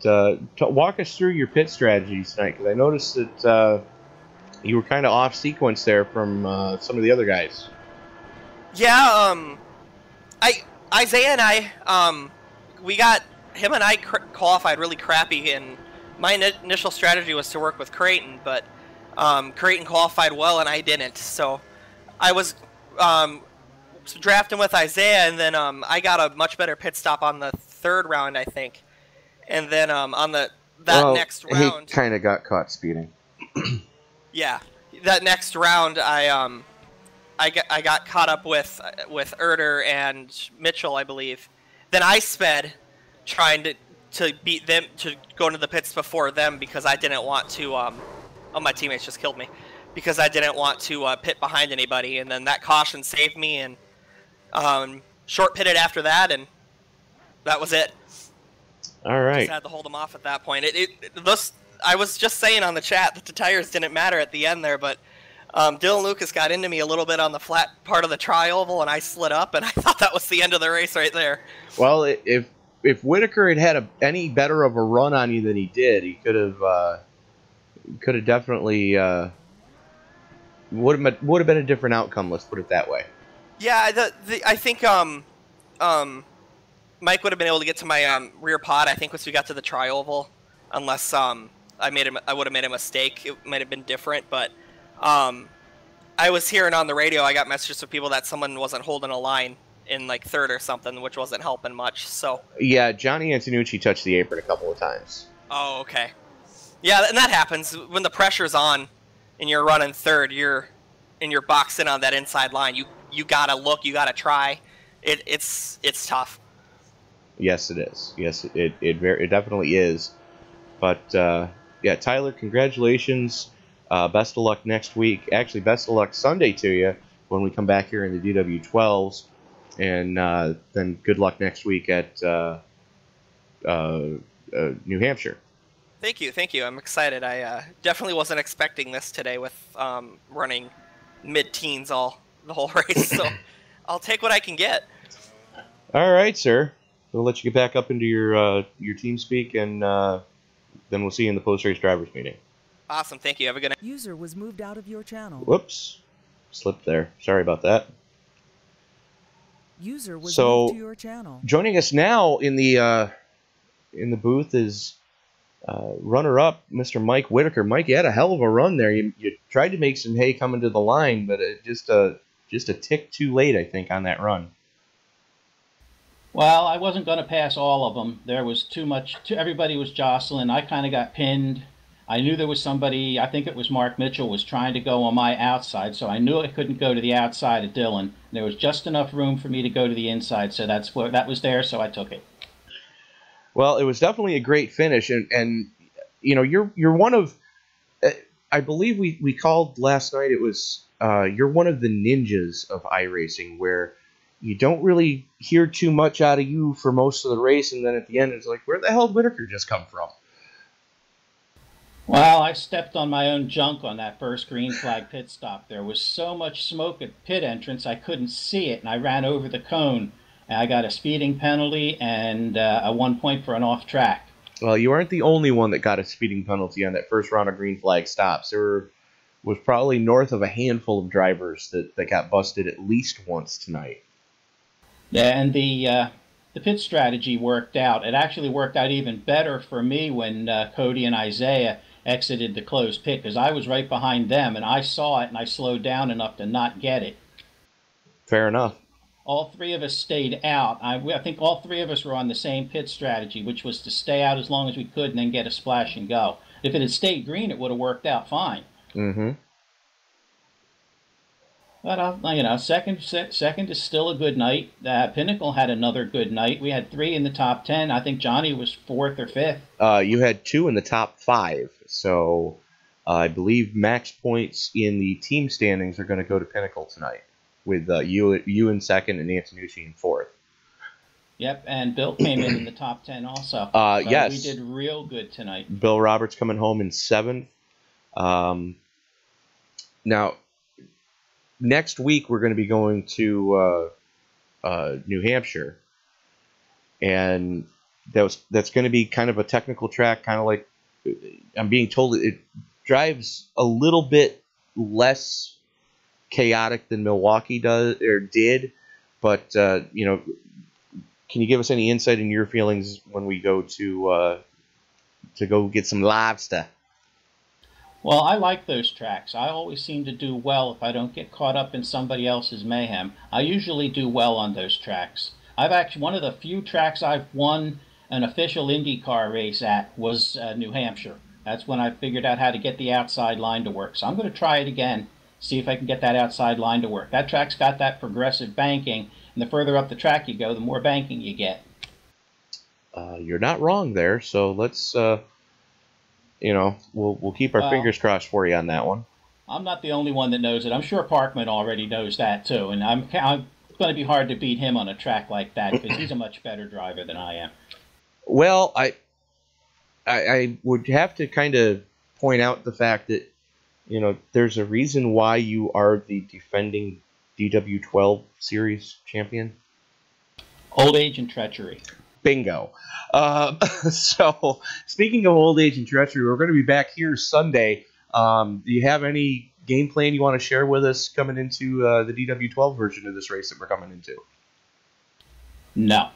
A: walk us through your pit strategies tonight, because I noticed that you were kind of off sequence there from some of the other guys.
I: Yeah, Isaiah and I, him and I qualified really crappy, and my initial strategy was to work with Creighton, but Creighton qualified well and I didn't, so I was drafting with Isaiah, and then I got a much better pit stop on the 3rd round, I think, and then on that next round,
A: he kind of got caught speeding.
I: Yeah, that next round, I got caught up with Erder and Mitchell, I believe. Then I sped, trying to beat them, to go into the pits before them, because I didn't want to. Oh, my teammates just killed me, because I didn't want to pit behind anybody. And then that caution saved me, and short pitted after that, and that was it.
A: All right.
I: Just had to hold them off at that point. I was just saying on the chat that the tires didn't matter at the end there, but Dylan Lucas got into me a little bit on the flat part of the tri-oval, and I slid up, and I thought that was the end of the race right there.
A: Well, if Whitaker had any better of a run on you than he did, he could have definitely would have been a different outcome. Let's put it that way.
I: Yeah, I think Mike would have been able to get to my rear pod, I think, once we got to the tri-oval, unless I would have made a mistake. It might have been different, but I was hearing on the radio, I got messages from people that someone wasn't holding a line in like 3rd or something, which wasn't helping much. So
A: yeah, Johnny Antonucci touched the apron a couple of times.
I: Oh, okay. Yeah, and that happens when the pressure's on and you're running 3rd. You're boxed in on that inside line. You gotta look. You gotta try. It's tough.
A: Yes, it is. Yes, it definitely is. But yeah, Tyler, congratulations. Best of luck next week. Actually, best of luck Sunday to you when we come back here in the DW12s. And then good luck next week at New Hampshire.
I: Thank you. I'm excited. I definitely wasn't expecting this today with running mid-teens the whole race. So I'll take what I can get.
A: All right, sir. We'll let you get back up into your team speak, and then we'll see you in the post-race drivers meeting.
I: Awesome. Thank you. Have a good night.
B: User was moved out of your channel.
A: Whoops. Slipped there. Sorry about that.
B: User was moved to your channel.
A: Joining us now in the booth is runner-up, Mr. Mike Whitaker. Mike, you had a hell of a run there. You tried to make some hay coming to the line, but it just a tick too late, I think, on that run.
J: Well, I wasn't going to pass all of them. There was too much. Everybody was jostling. I kind of got pinned. I knew there was somebody, I think it was Mark Mitchell, was trying to go on my outside, so I knew I couldn't go to the outside of Dylan. There was just enough room for me to go to the inside, so that was there, so I took it.
A: Well, it was definitely a great finish, and you know, you're one of, I believe we called last night, it was, you're one of the ninjas of iRacing, where you don't really hear too much out of you for most of the race, and then at the end it's like, where the hell did Whitaker just come from?
J: Well, I stepped on my own junk on that first green flag pit stop. There was so much smoke at pit entrance I couldn't see it, and I ran over the cone. And I got a speeding penalty and a 1 point for an off track.
A: Well, you aren't the only one that got a speeding penalty on that first round of green flag stops. There was probably north of a handful of drivers that got busted at least once tonight.
J: Yeah, and the pit strategy worked out. It actually worked out even better for me when Cody and Isaiah exited the closed pit, because I was right behind them and I saw it and I slowed down enough to not get it.
A: Fair enough.
J: All 3 of us stayed out. I think all 3 of us were on the same pit strategy, which was to stay out as long as we could and then get a splash and go. If it had stayed green, it would have worked out fine.
A: Mm-hmm.
J: But you know, second is still a good night. Pinnacle had another good night. We had 3 in the top 10. I think Johnny was 4th or 5th.
A: You had 2 in the top 5. So I believe max points in the team standings are going to go to Pinnacle tonight, with you in 2nd and Antonucci in 4th.
J: Yep, and Bill came in the top 10 also.
A: Yes.
J: We did real good tonight.
A: Bill Roberts coming home in 7th. Now, next week we're going to be going to New Hampshire, and that's going to be kind of a technical track, kind of like, I'm being told it drives a little bit less chaotic than Milwaukee did, but you know, can you give us any insight in your feelings when we go to go get some lobster?
J: Well, I like those tracks. I always seem to do well if I don't get caught up in somebody else's mayhem. I usually do well on those tracks. I've actually, one of the few tracks I've won an official IndyCar race at was New Hampshire. That's when I figured out how to get the outside line to work. So I'm going to try it again, see if I can get that outside line to work. That track's got that progressive banking, and the further up the track you go, the more banking you get.
A: You're not wrong there, so let's... you know, we'll keep our fingers crossed for you on that one.
J: I'm not the only one that knows it. I'm sure Parkman already knows that too, and I'm going to be hard to beat him on a track like that because he's a much better driver than I am.
A: Well, I would have to kind of point out the fact that, you know, there's a reason why you are the defending DW12 Series champion.
J: Old age and treachery.
A: Bingo. So, speaking of old age and treachery, we're going to be back here Sunday. Do you have any game plan you want to share with us coming into the DW12 version of this race that we're coming into?
J: No.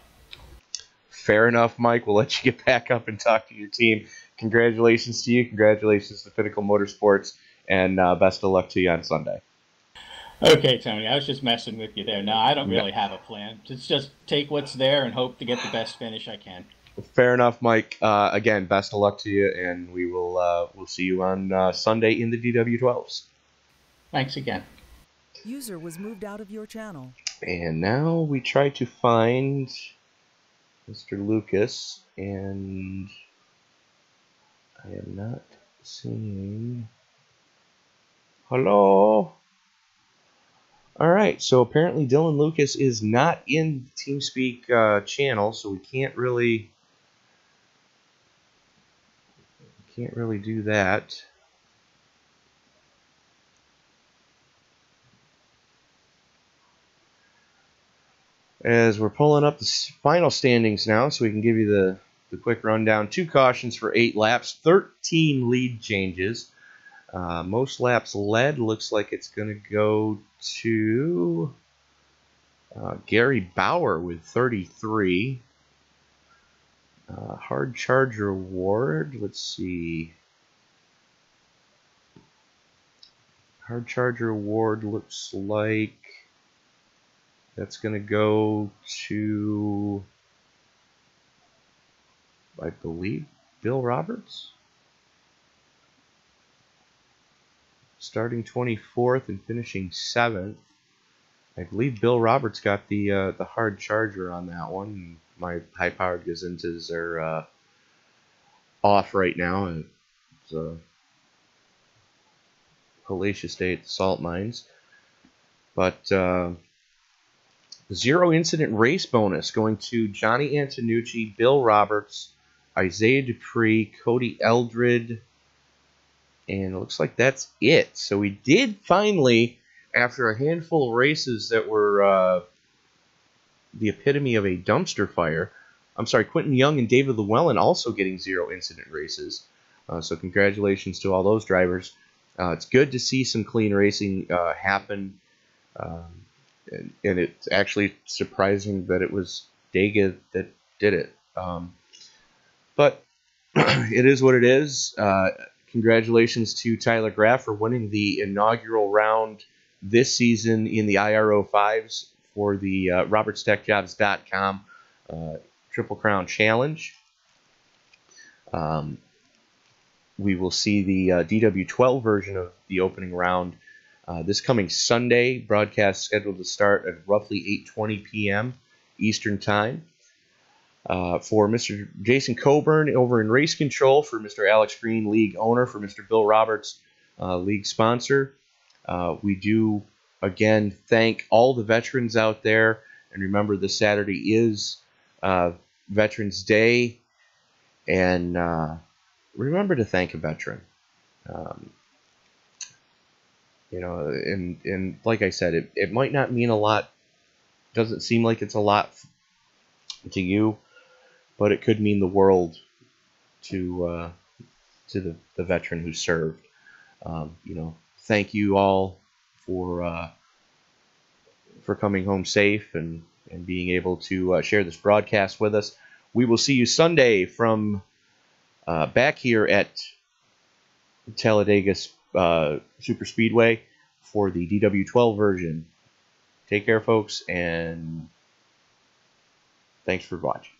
A: Fair enough, Mike. We'll let you get back up and talk to your team. Congratulations to you. Congratulations to Pinnacle Motorsports. And best of luck to you on Sunday.
J: Okay, Tony, I was just messing with you there. No, I don't really have a plan. It's just take what's there and hope to get the best finish I can.
A: Fair enough, Mike. Again, best of luck to you, and we will we'll see you on Sunday in the DW12s.
J: Thanks again.
B: User was moved out of your channel.
A: And now we try to find Mr. Lucas, and I am not seeing... Hello? Alright, so apparently Dylan Lucas is not in TeamSpeak channel, so we can't really do that. As we're pulling up the final standings now, so we can give you the quick rundown. 2 cautions for 8 laps, 13 lead changes. Most laps led looks like it's going to go to Gary Bauer with 33. Hard Charger Award, let's see. Hard Charger Award looks like that's going to go to, I believe, Bill Roberts. Starting 24th and finishing 7th. I believe Bill Roberts got the hard charger on that one. My high-powered Gazintas are off right now. It's a hellacious day at the salt mines. But 0 incident race bonus going to Johnny Antonucci, Bill Roberts, Isaiah Dupree, Cody Eldred, and it looks like that's it. So we did finally, after a handful of races that were the epitome of a dumpster fire, I'm sorry, Quentin Young and David Llewellyn also getting 0 incident races. So congratulations to all those drivers. It's good to see some clean racing happen. And it's actually surprising that it was Dega that did it. But it is what it is. Congratulations to Tyler Graff for winning the inaugural round this season in the IR05s for the RobertsTechJobs.com Triple Crown Challenge. We will see the DW12 version of the opening round This coming Sunday, broadcast scheduled to start at roughly 8:20 p.m. Eastern Time. For Mr. Jason Coburn over in Race Control, for Mr. Alex Green, league owner, for Mr. Bill Roberts, league sponsor, we do, again, thank all the veterans out there. And remember, this Saturday is Veterans Day. And remember to thank a veteran. And like I said, it might not mean a lot. Doesn't seem like it's a lot to you, but it could mean the world to the veteran who served. Thank you all for coming home safe and being able to share this broadcast with us. We will see you Sunday from back here at Talladega Super Speedway for the DW12 version. Take care, folks, and thanks for watching.